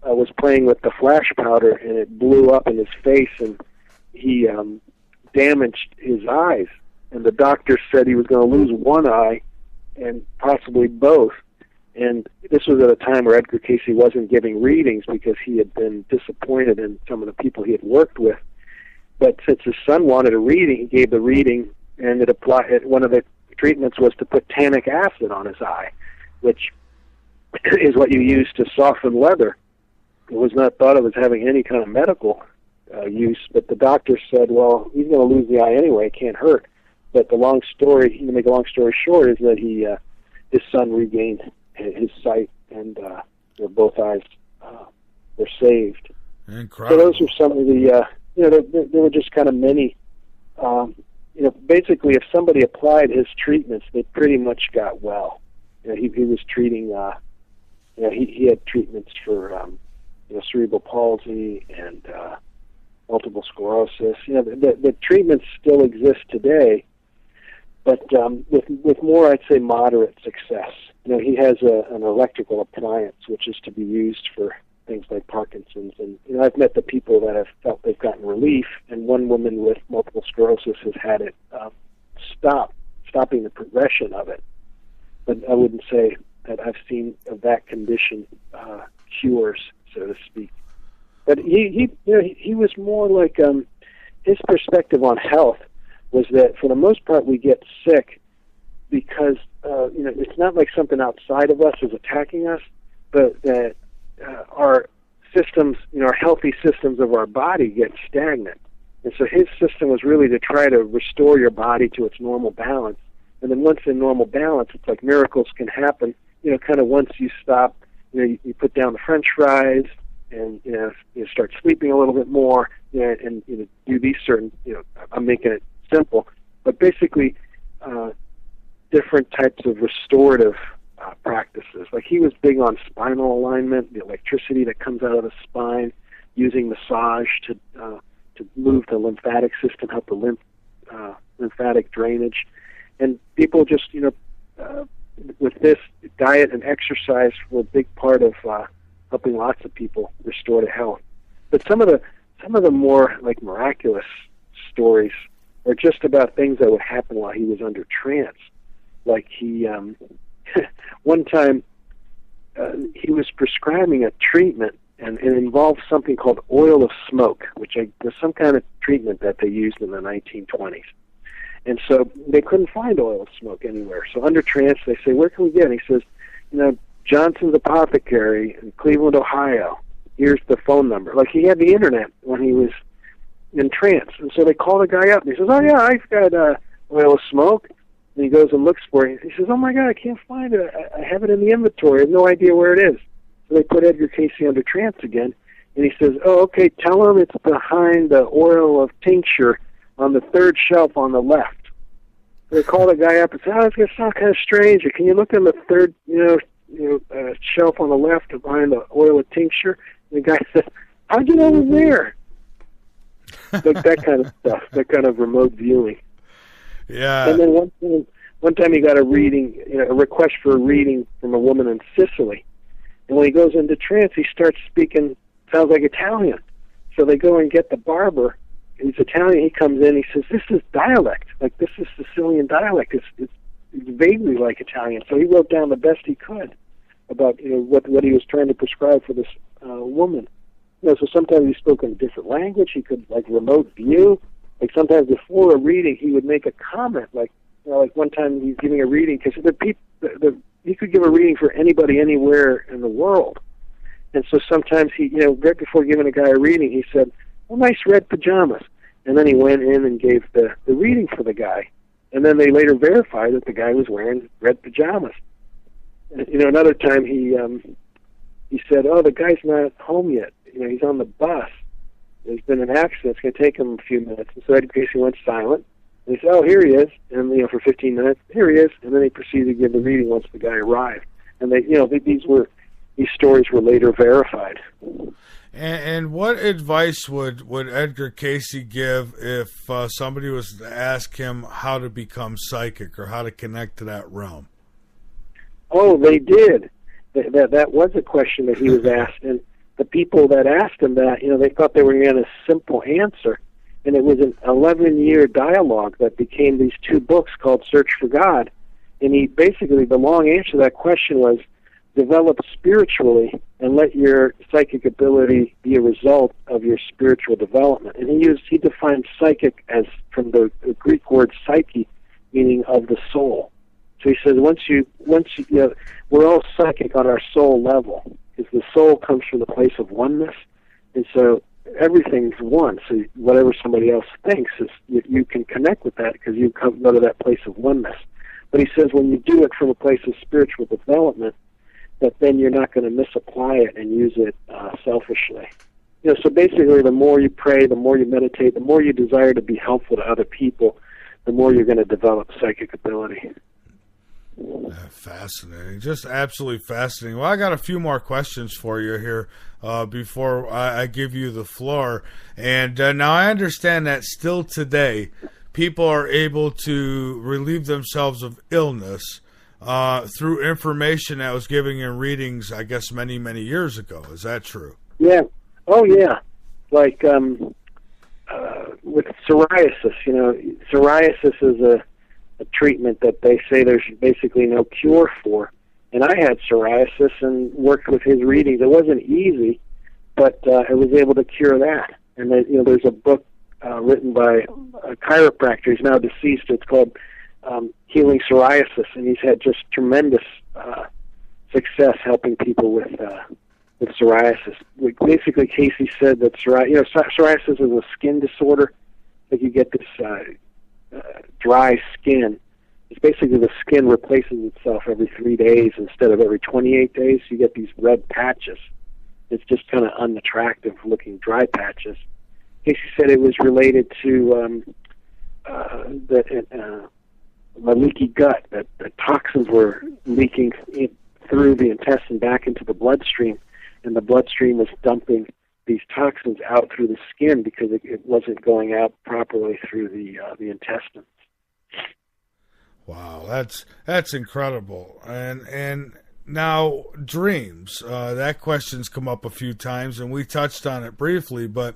was playing with the flash powder, and it blew up in his face, and he damaged his eyes. And the doctor said he was going to lose one eye and possibly both. And this was at a time where Edgar Cayce wasn't giving readings because he had been disappointed in some of the people he had worked with. But since his son wanted a reading, he gave the reading, and one of the treatments was to put tannic acid on his eye, which is what you use to soften leather. It was not thought of as having any kind of medical use, but the doctor said, well, he's going to lose the eye anyway, it can't hurt. But to make a long story short, is that his son regained his sight, and both eyes were saved. Incredible. So those were some of the, there were just kind of many, basically if somebody applied his treatments, they pretty much got well. He was treating, he had treatments for, cerebral palsy and multiple sclerosis. The treatments still exist today, but with more, I'd say, moderate success. He has an electrical appliance which is to be used for things like Parkinson's, and I've met the people that have felt they've gotten relief, and one woman with multiple sclerosis has had it stopping the progression of it. But I wouldn't say that I've seen of that condition cures, so to speak. But he was more like his perspective on health was that for the most part we get sick because it's not like something outside of us is attacking us, but that our systems, our healthy systems of our body get stagnant. And so his system was really to try to restore your body to its normal balance. And then once in normal balance, it's like miracles can happen. Kind of once you stop, you put down the French fries, and you start sleeping a little bit more, and do these certain. I'm making it simple, but basically, different types of restorative practices. Like he was big on spinal alignment, the electricity that comes out of the spine, using massage to move the lymphatic system, help the lymphatic drainage, and people just with this diet and exercise were a big part of helping lots of people restore to health. But some of the more like miraculous stories are just about things that would happen while he was under trance. Like he one time he was prescribing a treatment, and it involved something called oil of smoke, which was some kind of treatment that they used in the 1920s. And so they couldn't find oil of smoke anywhere. So under trance, they say, where can we get it? And he says, Johnson's Apothecary in Cleveland, Ohio. Here's the phone number. Like he had the internet when he was in trance. And so they call the guy up, and he says, oh, yeah, I've got oil of smoke. And he goes and looks for it. He says, oh, my God, I can't find it. I have it in the inventory. I have no idea where it is. So they put Edgar Cayce under trance again. And he says, oh, okay, tell him it's behind the oil of tincture on the third shelf on the left. They called the guy up and said, it's going to sound kind of strange. Can you look on the third, shelf on the left behind the oil of tincture? And the guy said, how'd you know it was there? Like that kind of stuff, that kind of remote viewing. Yeah. And then one time he got a reading, a request for a reading from a woman in Sicily. And when he goes into trance, he starts speaking, sounds like Italian. So they go and get the barber. He's Italian. He comes in. He says, "This is dialect. Like this is Sicilian dialect. It's vaguely like Italian." So he wrote down the best he could about what he was trying to prescribe for this woman. So sometimes he spoke in a different language. He could like remote view. Like sometimes before a reading, he would make a comment. Like one time he's giving a reading because he could give a reading for anybody anywhere in the world. And so sometimes he, right before giving a guy a reading, he said, "Well, nice red pajamas." And then he went in and gave the reading for the guy. And then they later verified that the guy was wearing red pajamas. And, another time he said, "Oh, the guy's not home yet. He's on the bus. There's been an accident. It's going to take him a few minutes." And so Edgar Cayce went silent. And he said, "Oh, here he is." And, for 15 minutes, "Here he is." And then he proceeded to give the reading once the guy arrived. And these stories were later verified. And what advice would Edgar Cayce give if somebody was to ask him how to become psychic or how to connect to that realm? Oh, they did. That was a question that he was asked. And the people that asked him that, they thought they were going to get a simple answer. And it was an 11-year dialogue that became these two books called Search for God. And the long answer to that question was, develop spiritually and let your psychic ability be a result of your spiritual development. And he defined psychic as from the Greek word psyche, meaning of the soul. So he says we're all psychic on our soul level, because the soul comes from the place of oneness, and so everything's one. So whatever somebody else thinks is you can connect with that because you come out of that place of oneness. But he says when you do it from a place of spiritual development, that then you're not going to misapply it and use it selfishly. So basically, the more you pray, the more you meditate, the more you desire to be helpful to other people, the more you're going to develop psychic ability. Fascinating. Just absolutely fascinating. Well, I got a few more questions for you here before I give you the floor. And now I understand that still today, people are able to relieve themselves of illness through information that was given in readings, I guess, many, many years ago. Is that true? Yeah. Oh, yeah. Like with psoriasis, psoriasis is a treatment that they say there's basically no cure for. And I had psoriasis and worked with his readings. It wasn't easy, but I was able to cure that. And then, there's a book written by a chiropractor. He's now deceased. It's called Healing Psoriasis, and he's had just tremendous success helping people with psoriasis. Basically, Cayce said that psoriasis is a skin disorder. Like you get this dry skin. It's basically the skin replaces itself every 3 days instead of every 28 days. So you get these red patches. It's just kind of unattractive looking dry patches. Cayce said it was related to my leaky gut, that the toxins were leaking through the intestine back into the bloodstream, and the bloodstream was dumping these toxins out through the skin because it wasn't going out properly through the intestines. Wow, that's incredible. And now dreams. That question's come up a few times, and we touched on it briefly, but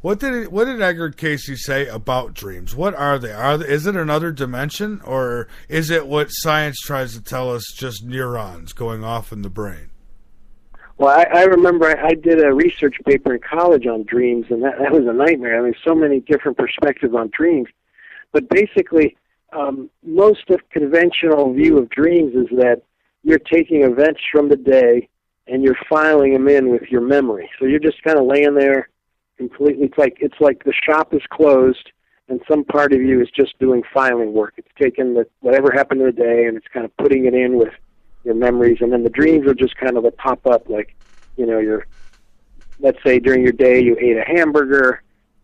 What did Edgar Cayce say about dreams? What are they? Is it another dimension, or is it what science tries to tell us, just neurons going off in the brain? Well, I remember I did a research paper in college on dreams, and that was a nightmare. I mean, so many different perspectives on dreams. But basically, most of conventional view of dreams is that you're taking events from the day and you're filing them in with your memory. So you're just kind of laying there completely. It's like the shop is closed and some part of you is just doing filing work. It's taking whatever happened in the day and it's kind of putting it in with your memories, and then the dreams are just kind of a pop up, like, let's say during your day you ate a hamburger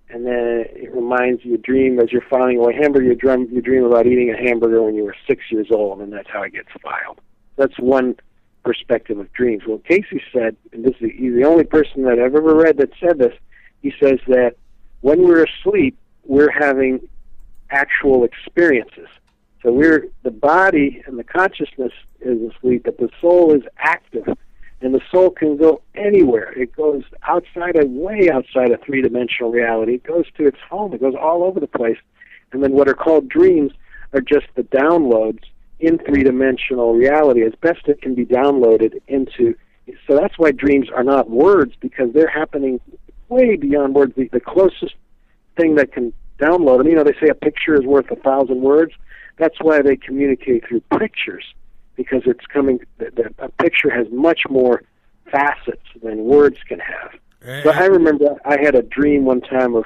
and then it reminds you, dream as you're filing away hamburger, you dream about eating a hamburger when you were 6 years old, and that's how it gets filed. That's one perspective of dreams. Well, Cayce said, and he's the only person that I've ever read that said this, he says that when we're asleep, we're having actual experiences. So the body and the consciousness is asleep, but the soul is active. And the soul can go anywhere. It goes way outside of three-dimensional reality. It goes to its home. It goes all over the place. And then what are called dreams are just the downloads in three-dimensional reality as best it can be downloaded into. So that's why dreams are not words, because they're happening way beyond words. The closest thing that can download them, they say a picture is worth 1,000 words. That's why they communicate through pictures, because it's coming. A picture has much more facets than words can have. So I remember I had a dream one time of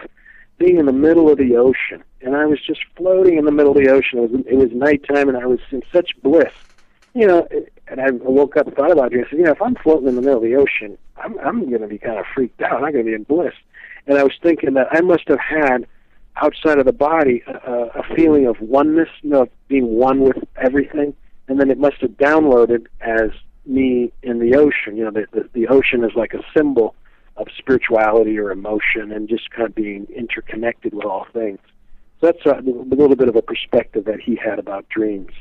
being in the middle of the ocean, and I was just floating in the middle of the ocean. It was nighttime, and I was in such bliss. And I woke up and thought about it. I said, if I'm floating in the middle of the ocean, I'm going to be kind of freaked out. I'm going to be in bliss. And I was thinking that I must have had, outside of the body, a feeling of oneness, being one with everything. And then it must have downloaded as me in the ocean. The ocean is like a symbol of spirituality or emotion and just kind of being interconnected with all things. So that's a little bit of a perspective that he had about dreams.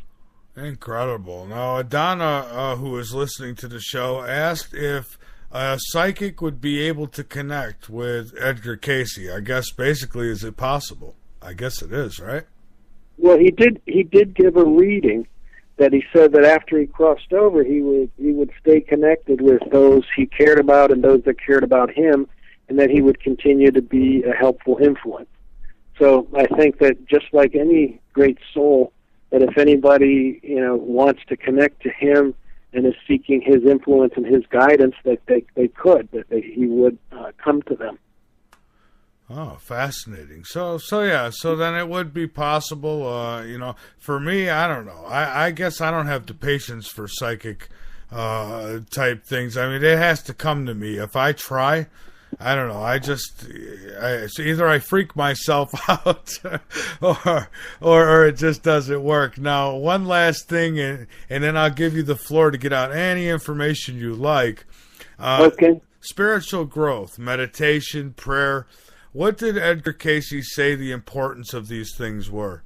Incredible. Now, Donna, who is listening to the show, asked if a psychic would be able to connect with Edgar Cayce. I guess basically, is it possible? I guess it is, right? Well, he did give a reading that he said that after he crossed over, he would stay connected with those he cared about and those that cared about him, and that he would continue to be a helpful influence. So I think that just like any great soul, that if anybody wants to connect to him and is seeking his influence and his guidance, that he would come to them. Oh, fascinating. So then it would be possible, for me, I don't know. I guess I don't have the patience for psychic type things. I mean, it has to come to me. If I try, I don't know. So either I freak myself out or it just doesn't work. Now, one last thing, and then I'll give you the floor to get out any information you like. Okay. Spiritual growth, meditation, prayer. What did Edgar Cayce say the importance of these things were?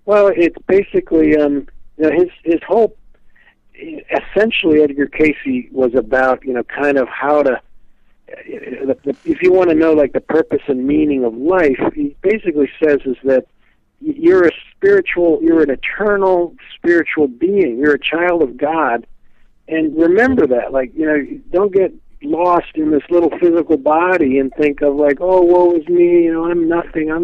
Well, it's basically his whole, essentially Edgar Cayce was about kind of how to, if you want to know like the purpose and meaning of life, he basically says is that you're an eternal spiritual being. You're a child of God, and remember that. Don't get lost in this little physical body and think of like, oh, woe is me, I'm nothing, I'll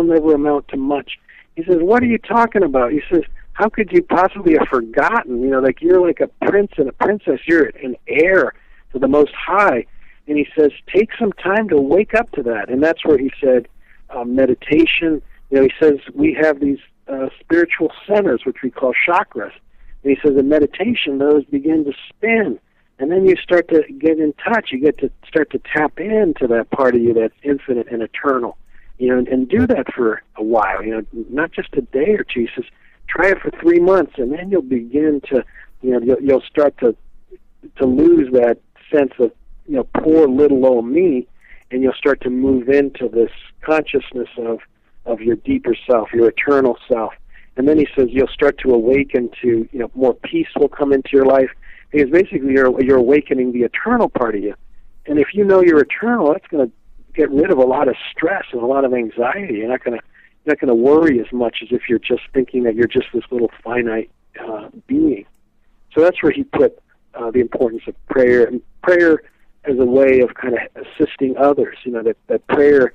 never amount to much. He says, what are you talking about? He says, how could you possibly have forgotten, you're like a prince and a princess, you're an heir to the Most High. And he says, take some time to wake up to that. And that's where he said, meditation, he says we have these spiritual centers, which we call chakras. And he says in meditation, those begin to spin. And then you start to get in touch. You get to start to tap into that part of you that's infinite and eternal. And do that for a while. Not just a day or two. He says, try it for 3 months, and then you'll begin to, you'll start to lose that sense of, poor little old me, and you'll start to move into this consciousness of your deeper self, your eternal self. And then he says you'll start to awaken to, more peace will come into your life. Because basically you're awakening the eternal part of you. And if you know you're eternal, that's going to get rid of a lot of stress and a lot of anxiety. You're not going to worry as much as if you're just thinking that you're just this little finite being. So that's where he put the importance of prayer. And prayer as a way of kind of assisting others. That prayer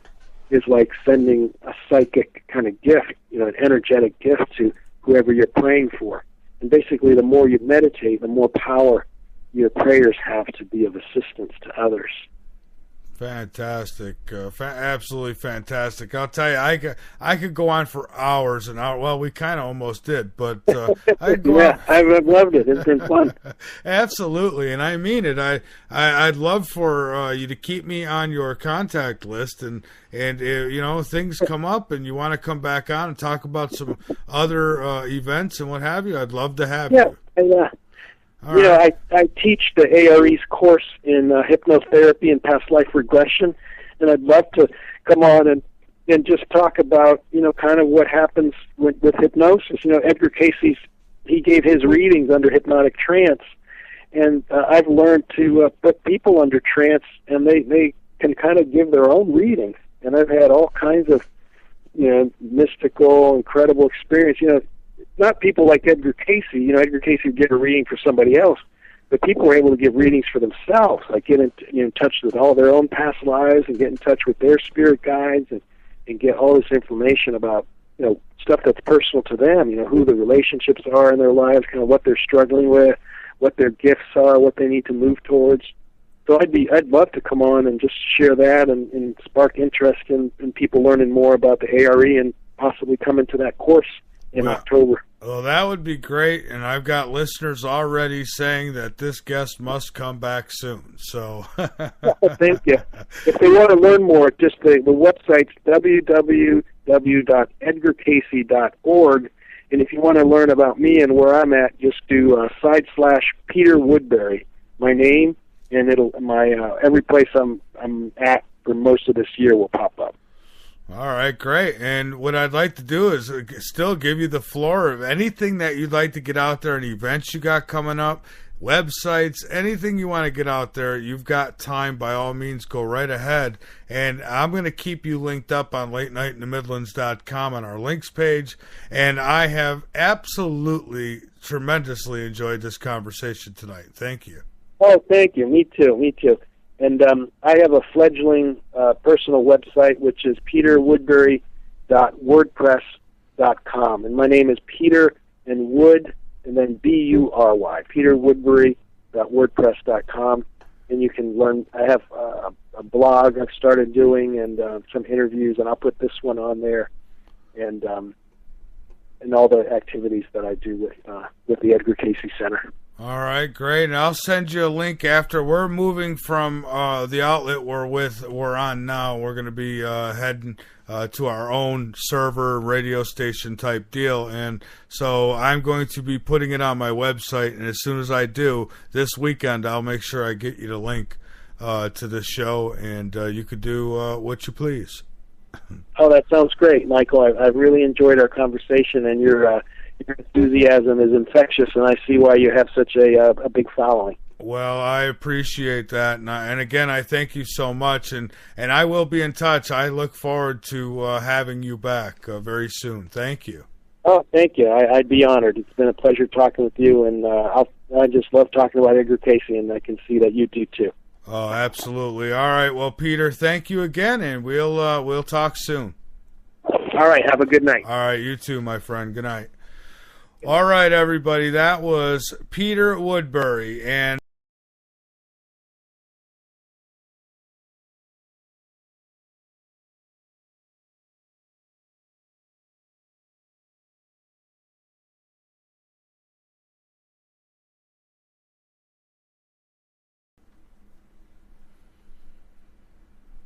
is like sending a psychic kind of gift, an energetic gift to whoever you're praying for. And basically, the more you meditate, the more power your prayers have to be of assistance to others. Fantastic, absolutely fantastic. I'll tell you, I could go on for hours and hours. Well, we kind of almost did, but I could go yeah, I've loved it. It's been fun. Absolutely, and I mean it. I'd love for you to keep me on your contact list, and you know, things come up and you want to come back on and talk about some other events and what have you. I'd love to have you. Yeah. You know, I teach the ARE's course in hypnotherapy and past life regression, and I'd love to come on and just talk about, you know, kind of what happens with hypnosis. You know, Edgar Cayce, he gave his readings under hypnotic trance, and I've learned to put people under trance, and they can kind of give their own readings. And I've had all kinds of, you know, mystical, incredible experience. You know, not people like Edgar Cayce. You know, Edgar Cayce would give a reading for somebody else, but people were able to give readings for themselves, like get in touch with all their own past lives and get in touch with their spirit guides and get all this information about, you know, stuff that's personal to them, you know, who the relationships are in their lives, kind of what they're struggling with, what their gifts are, what they need to move towards. So I'd love to come on and just share that and spark interest in people learning more about the ARE and possibly come into that course in October. Well, that would be great, and I've got listeners already saying that this guest must come back soon. So, thank you. If they want to learn more, just the website's www.edgarcayce.org, and if you want to learn about me and where I'm at, just do / Peter Woodbury, my name, and it'll every place I'm at for most of this year will pop up. All right, great. And what I'd like to do is still give you the floor of anything that you'd like to get out there, any events you got coming up, websites, anything you want to get out there. You've got time. By all means, go right ahead. And I'm going to keep you linked up on LateNightInTheMidlands.com on our links page. And I have absolutely tremendously enjoyed this conversation tonight. Thank you. Oh, thank you. Me too. And I have a fledgling personal website, which is peterwoodbury.wordpress.com. And my name is Peter and Wood, and then B-U-R-Y, peterwoodbury.wordpress.com. And you can learn. I have a blog I've started doing and some interviews, and I'll put this one on there, and all the activities that I do with the Edgar Cayce Center. All right, great. And I'll send you a link after. We're moving from the outlet we're on now. We're going to be heading to our own server, radio station type deal. And so I'm going to be putting it on my website. And as soon as I do, this weekend, I'll make sure I get you the link to the show. And you could do what you please. Oh, that sounds great, Michael. I've really enjoyed our conversation, and your enthusiasm is infectious, and I see why you have such a big following. Well, I appreciate that, and again, I thank you so much, and I will be in touch. I look forward to having you back very soon. Thank you. Oh, thank you. I'd be honored. It's been a pleasure talking with you, and I just love talking about Edgar Cayce, and I can see that you do too. Oh, absolutely. All right. Well, Peter, thank you again, and we'll talk soon. All right. Have a good night. All right. You too, my friend. Good night. All right, everybody. That was Peter Woodbury, and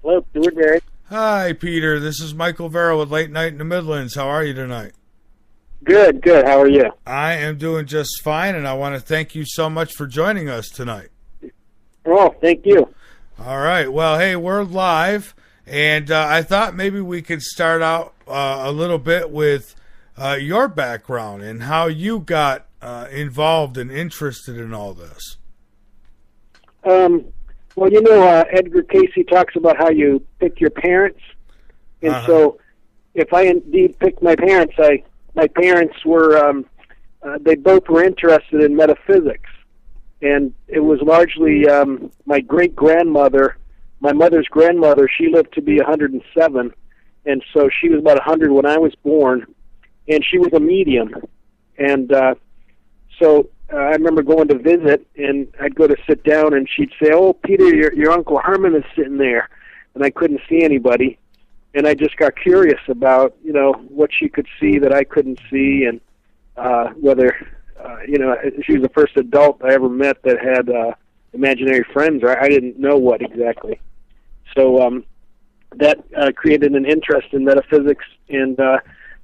hello, Woodbury. Hi, Peter. This is Michael Vera with Late Night in the Midlands. How are you tonight? Good. How are you? I am doing just fine, and I want to thank you so much for joining us tonight. Oh, thank you. All right. Well, hey, we're live, and I thought maybe we could start out a little bit with your background and how you got involved and interested in all this. Well, you know, Edgar Cayce talks about how you pick your parents, and so if I indeed picked my parents, my parents were, they both were interested in metaphysics. And it was largely my great-grandmother, my mother's grandmother, she lived to be 107. And so she was about 100 when I was born. And she was a medium. And so I remember going to visit, and I'd go to sit down, and she'd say, "Oh, Peter, your Uncle Herman is sitting there." and I couldn't see anybody. And I just got curious about, what she could see that I couldn't see, and whether, she was the first adult I ever met that had imaginary friends, or I didn't know what exactly. So that created an interest in metaphysics, and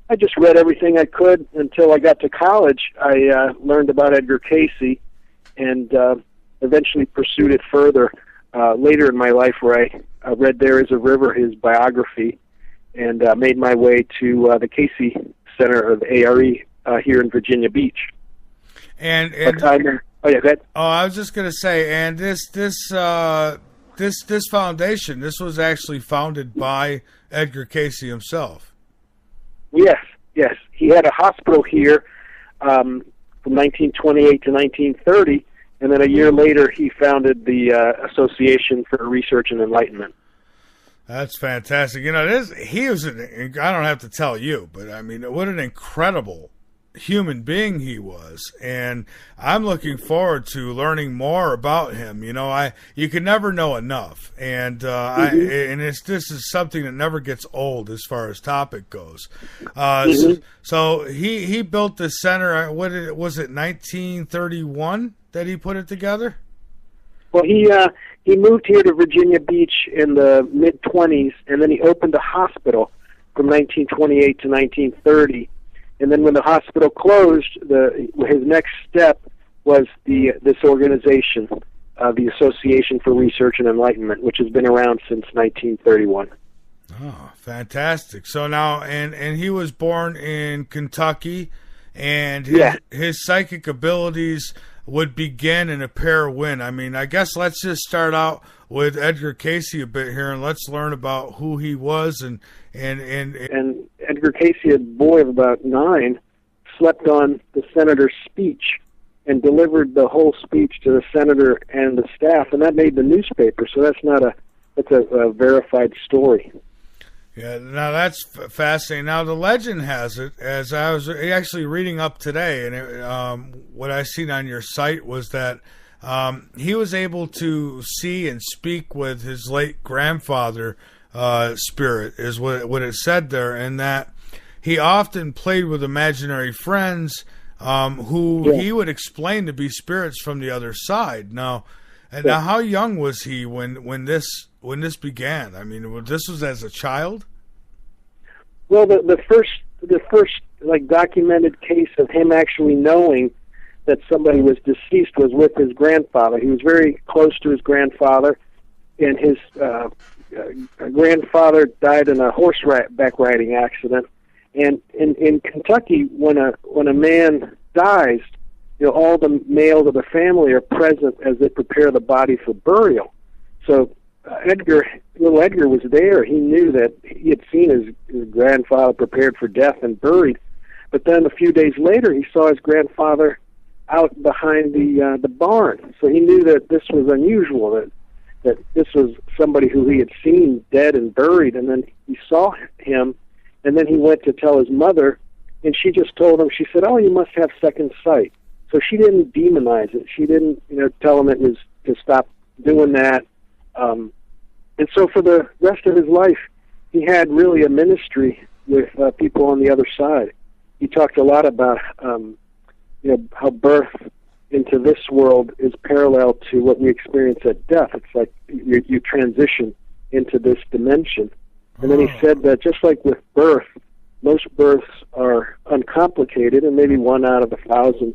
I just read everything I could until I got to college. I learned about Edgar Cayce, and eventually pursued it further later in my life, where I read There Is a River, his biography, and made my way to the Cayce Center of ARE here in Virginia Beach. And oh yeah, go ahead. Oh, I was just going to say, and this foundation, this was actually founded by Edgar Cayce himself. Yes. He had a hospital here from 1928 to 1930, and then a year later he founded the Association for Research and Enlightenment. That's fantastic. He was, I don't have to tell you, but I mean, what an incredible human being he was, and I'm looking forward to learning more about him. You can never know enough, and this is something that never gets old as far as topic goes. So he built the center. What was it? 1931 that he put it together. Well, he moved here to Virginia Beach in the mid-20s, and then he opened a hospital from 1928 to 1930. And then when the hospital closed, his next step was this organization, the Association for Research and Enlightenment, which has been around since 1931. Oh, fantastic. So now, and he was born in Kentucky, and his psychic abilities would begin and appear when? I mean, I guess let's just start out with Edgar Cayce a bit here, and let's learn about who he was. And Edgar Cayce, a boy of about 9, slept on the senator's speech and delivered the whole speech to the senator and the staff, and that made the newspaper. So that's a verified story. Yeah, now that's fascinating. Now the legend has it, as I was actually reading up today, and what I seen on your site was that he was able to see and speak with his late grandfather spirit, is what it said there, and that he often played with imaginary friends who he would explain to be spirits from the other side. Now, how young was he when this began? I mean, this was as a child? Well, the first like documented case of him actually knowing that somebody was deceased was with his grandfather. He was very close to his grandfather, and his grandfather died in a horseback riding accident. And in Kentucky, when a man dies, all the males of the family are present as they prepare the body for burial. So little Edgar was there. He knew that he had seen his grandfather prepared for death and buried. But then a few days later, he saw his grandfather out behind the barn. So he knew that this was unusual, that this was somebody who he had seen dead and buried. And then he saw him, and then he went to tell his mother, and she just told him, she said, "Oh, you must have second sight." So she didn't demonize it. She didn't, tell him it was to stop doing that. And so for the rest of his life, he had really a ministry with people on the other side. He talked a lot about, how birth into this world is parallel to what we experience at death. It's like you transition into this dimension. And then he said that just like with birth, most births are uncomplicated, and maybe 1 out of 1,000,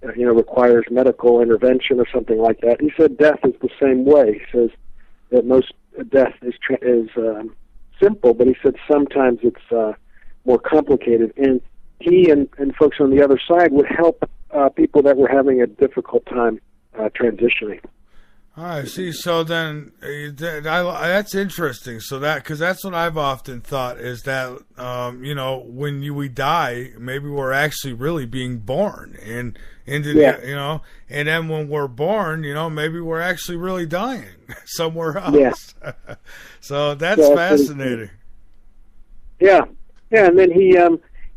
requires medical intervention or something like that. He said death is the same way. He says that most death is simple, but he said sometimes it's more complicated. And he and folks on the other side would help people that were having a difficult time transitioning. I see. So then, that's interesting. So because that's what I've often thought is that, when we die, maybe we're actually really being born and and then when we're born, maybe we're actually really dying somewhere else. Yeah. So that's fascinating. Yeah. And then he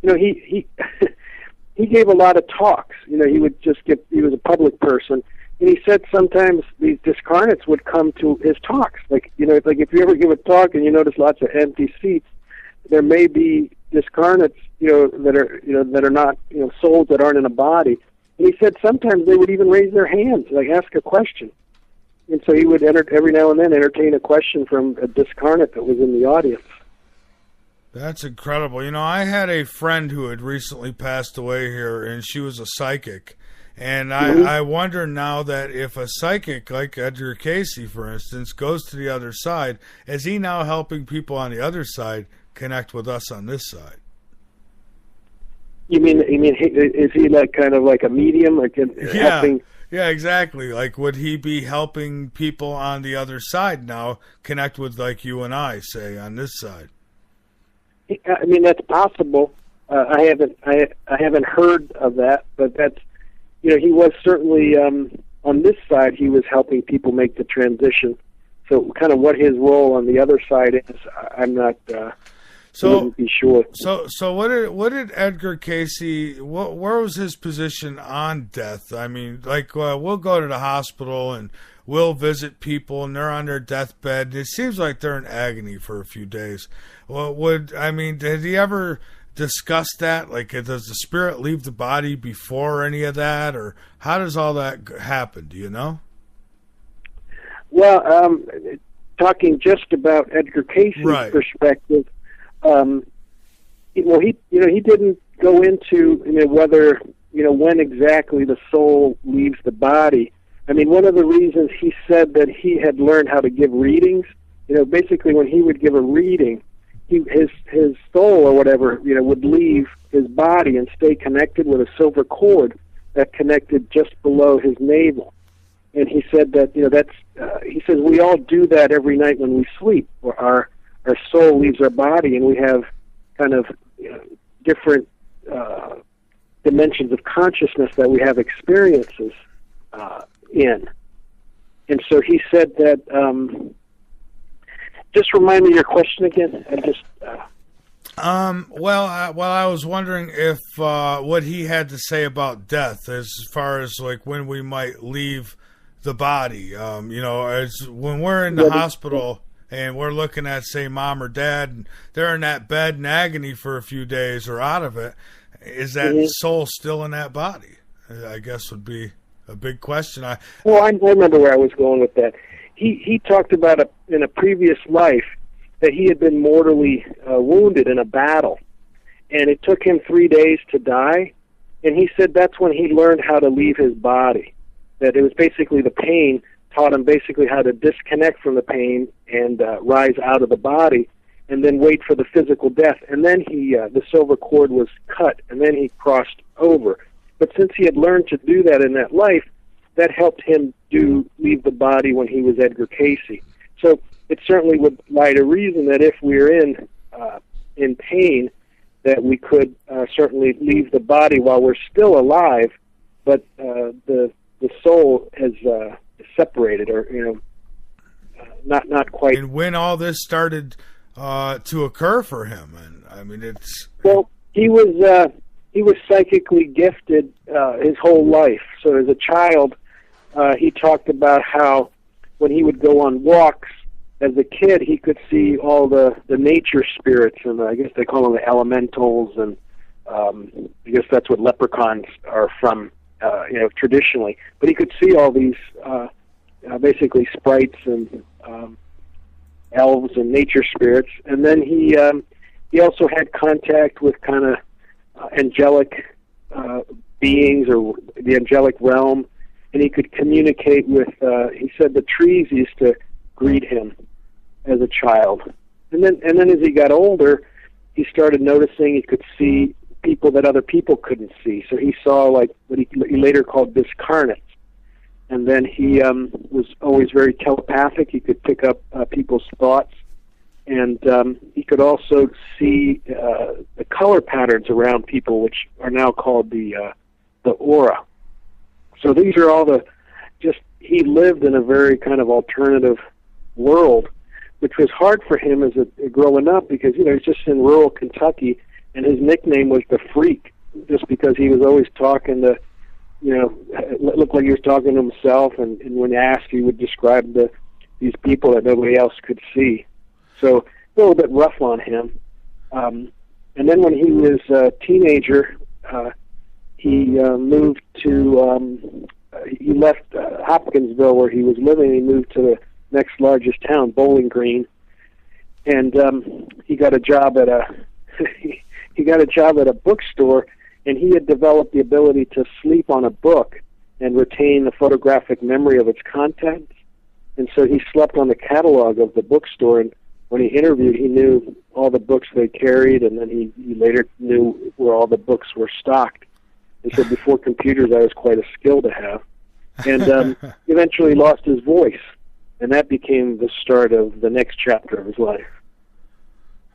he he gave a lot of talks. He would just he was a public person. And he said sometimes these discarnates would come to his talks. Like, like if you ever give a talk and you notice lots of empty seats, there may be discarnates, that are not, souls that aren't in a body. And he said sometimes they would even raise their hands, like ask a question. And so he would every now and then entertain a question from a discarnate that was in the audience. That's incredible. I had a friend who had recently passed away here, and she was a psychic. And I wonder now that if a psychic like Edgar Cayce, for instance, goes to the other side, is he now helping people on the other side connect with us on this side? You mean, is he like kind of like a medium, like helping? Yeah, exactly. Like, would he be helping people on the other side now connect with, like you and I, say, on this side? I mean, that's possible. I haven't heard of that, but that's. He was certainly, on this side, he was helping people make the transition. So kind of what his role on the other side is, I'm not, wouldn't be sure. So what did Edgar Cayce, where was his position on death? I mean, like, we'll go to the hospital and we'll visit people and they're on their deathbed. It seems like they're in agony for a few days. Well, did he ever discuss that? Like, does the spirit leave the body before any of that, or how does all that happen? Do you know? Well, talking just about Edgar Cayce's perspective, he didn't go into whether when exactly the soul leaves the body. I mean, one of the reasons he said that he had learned how to give readings, basically when he would give a reading, his soul or whatever, would leave his body and stay connected with a silver cord that connected just below his navel. And he said that, he says we all do that every night when we sleep, where our soul leaves our body and we have kind of different dimensions of consciousness that we have experiences in. And so he said that, just remind me your question again. Well, I was wondering if what he had to say about death, as far as like when we might leave the body. As when we're in the hospital and we're looking at, say, mom or dad, and they're in that bed in agony for a few days or out of it, is that soul still in that body? I guess would be a big question. I remember where I was going with that. He talked about in a previous life that he had been mortally wounded in a battle, and it took him 3 days to die, and he said that's when he learned how to leave his body, that it was basically the pain taught him basically how to disconnect from the pain and rise out of the body and then wait for the physical death, and then the silver cord was cut, and then he crossed over. But since he had learned to do that in that life, that helped him leave the body when he was Edgar Cayce. So it certainly would lie to reason that if we're in pain, that we could certainly leave the body while we're still alive, but the soul has separated, or not quite. And when all this started to occur for him, and I mean, he was psychically gifted his whole life. So as a child, he talked about how when he would go on walks as a kid, he could see all the nature spirits, and I guess they call them the elementals, and I guess that's what leprechauns are from, traditionally. But he could see all these basically sprites and elves and nature spirits, and then he also had contact with kind of angelic beings, or the angelic realm, and he could communicate with, he said the trees used to greet him as a child. And then as he got older, he started noticing he could see people that other people couldn't see. So he saw like what he later called discarnates. And then he was always very telepathic. He could pick up people's thoughts. And he could also see the color patterns around people, which are now called the aura. So these are all he lived in a very kind of alternative world, which was hard for him as growing up, because he's just in rural Kentucky, and his nickname was the Freak, just because he was always talking to it looked like he was talking to himself, and when asked, he would describe these people that nobody else could see. So a little bit rough on him. And then when he was a teenager, he moved to, he left Hopkinsville where he was living. He moved to the next largest town, Bowling Green, and he got a job at a bookstore, and he had developed the ability to sleep on a book and retain the photographic memory of its contents. And so he slept on the catalog of the bookstore, and when he interviewed, he knew all the books they carried, and then he later knew where all the books were stocked. He said, before computers, that was quite a skill to have. And eventually lost his voice, and that became the start of the next chapter of his life.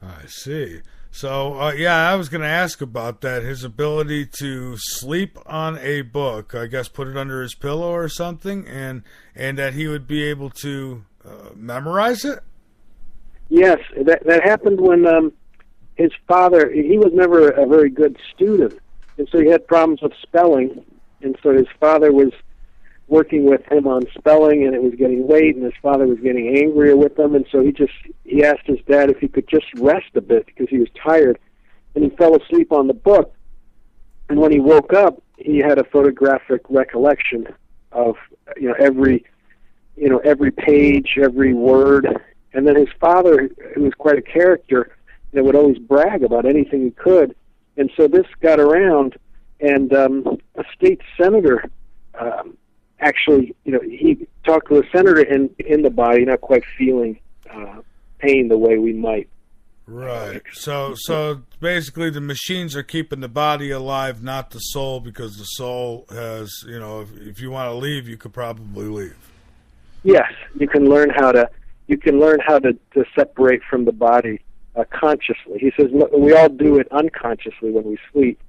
I see. So, I was going to ask about that, his ability to sleep on a book, I guess put it under his pillow or something, and that he would be able to memorize it? Yes, that happened when his father, he was never a very good student, and so he had problems with spelling, and so his father was working with him on spelling, and it was getting late, and his father was getting angrier with him, and so he asked his dad if he could just rest a bit because he was tired, and he fell asleep on the book. And when he woke up, he had a photographic recollection of every page, every word. And then his father, who was quite a character, would always brag about anything he could, and so this got around, and a state senator. Actually, he talked to a senator in the body, not quite feeling pain the way we might. Right. So basically, the machines are keeping the body alive, not the soul, because the soul has, if you want to leave, you could probably leave. Yes, you can learn how to separate from the body consciously. He says we all do it unconsciously when we sleep,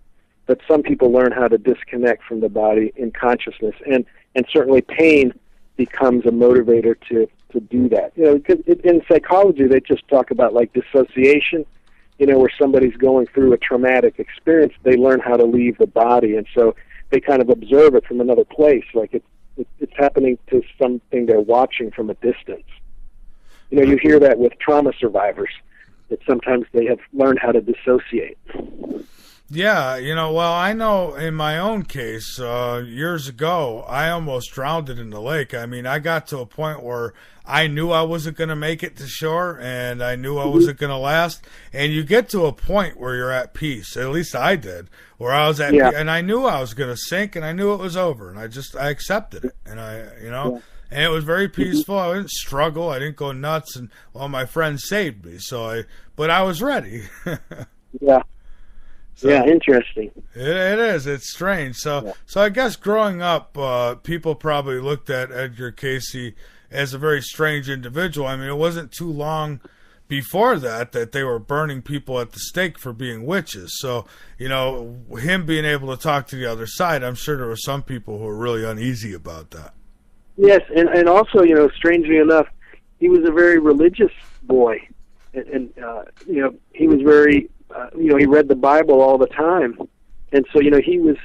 but some people learn how to disconnect from the body in consciousness, and certainly pain becomes a motivator to do that. Because in psychology, they just talk about like dissociation, where somebody's going through a traumatic experience, they learn how to leave the body, and so they kind of observe it from another place, like it's happening to something they're watching from a distance. You hear that with trauma survivors, that sometimes they have learned how to dissociate. Yeah, well, I know in my own case, years ago, I almost drowned in the lake. I mean, I got to a point where I knew I wasn't going to make it to shore, and I knew I wasn't going to last. And you get to a point where you're at peace. At least I did, where I was at peace, and I knew I was going to sink, and I knew it was over, and I accepted it, and and it was very peaceful. I didn't struggle. I didn't go nuts, and my friends saved me. But I was ready. Yeah. So, yeah, interesting. It is. It's strange. So I guess growing up, people probably looked at Edgar Cayce as a very strange individual. I mean, it wasn't too long before that they were burning people at the stake for being witches. So, him being able to talk to the other side, I'm sure there were some people who were really uneasy about that. Yes, and also, strangely enough, he was a very religious boy, and he was very. He read the Bible all the time, and so he was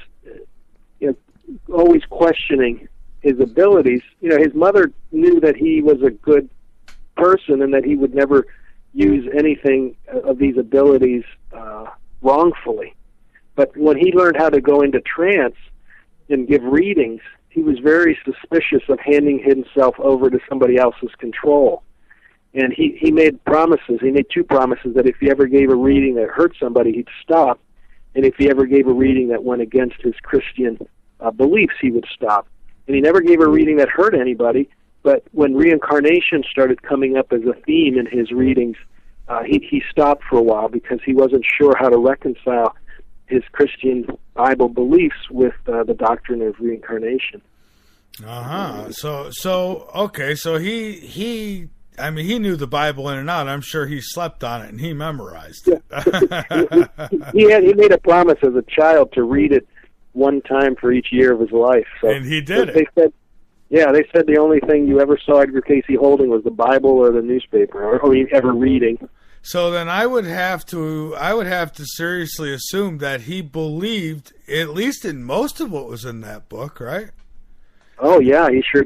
always questioning his abilities. His mother knew that he was a good person and that he would never use anything of these abilities wrongfully. But when he learned how to go into trance and give readings, he was very suspicious of handing himself over to somebody else's control. And he made promises. He made two promises, that if he ever gave a reading that hurt somebody, he'd stop. And if he ever gave a reading that went against his Christian beliefs, he would stop. And he never gave a reading that hurt anybody, but when reincarnation started coming up as a theme in his readings, he stopped for a while because he wasn't sure how to reconcile his Christian Bible beliefs with the doctrine of reincarnation. So he he knew the Bible in and out. I'm sure he slept on it and he memorized it. He made a promise as a child to read it one time for each year of his life. So, and he did it. They said the only thing you ever saw Edgar Cayce holding was the Bible or the newspaper, or ever reading. So then I would have to seriously assume that he believed, at least in most of what was in that book, right? Oh yeah, he sure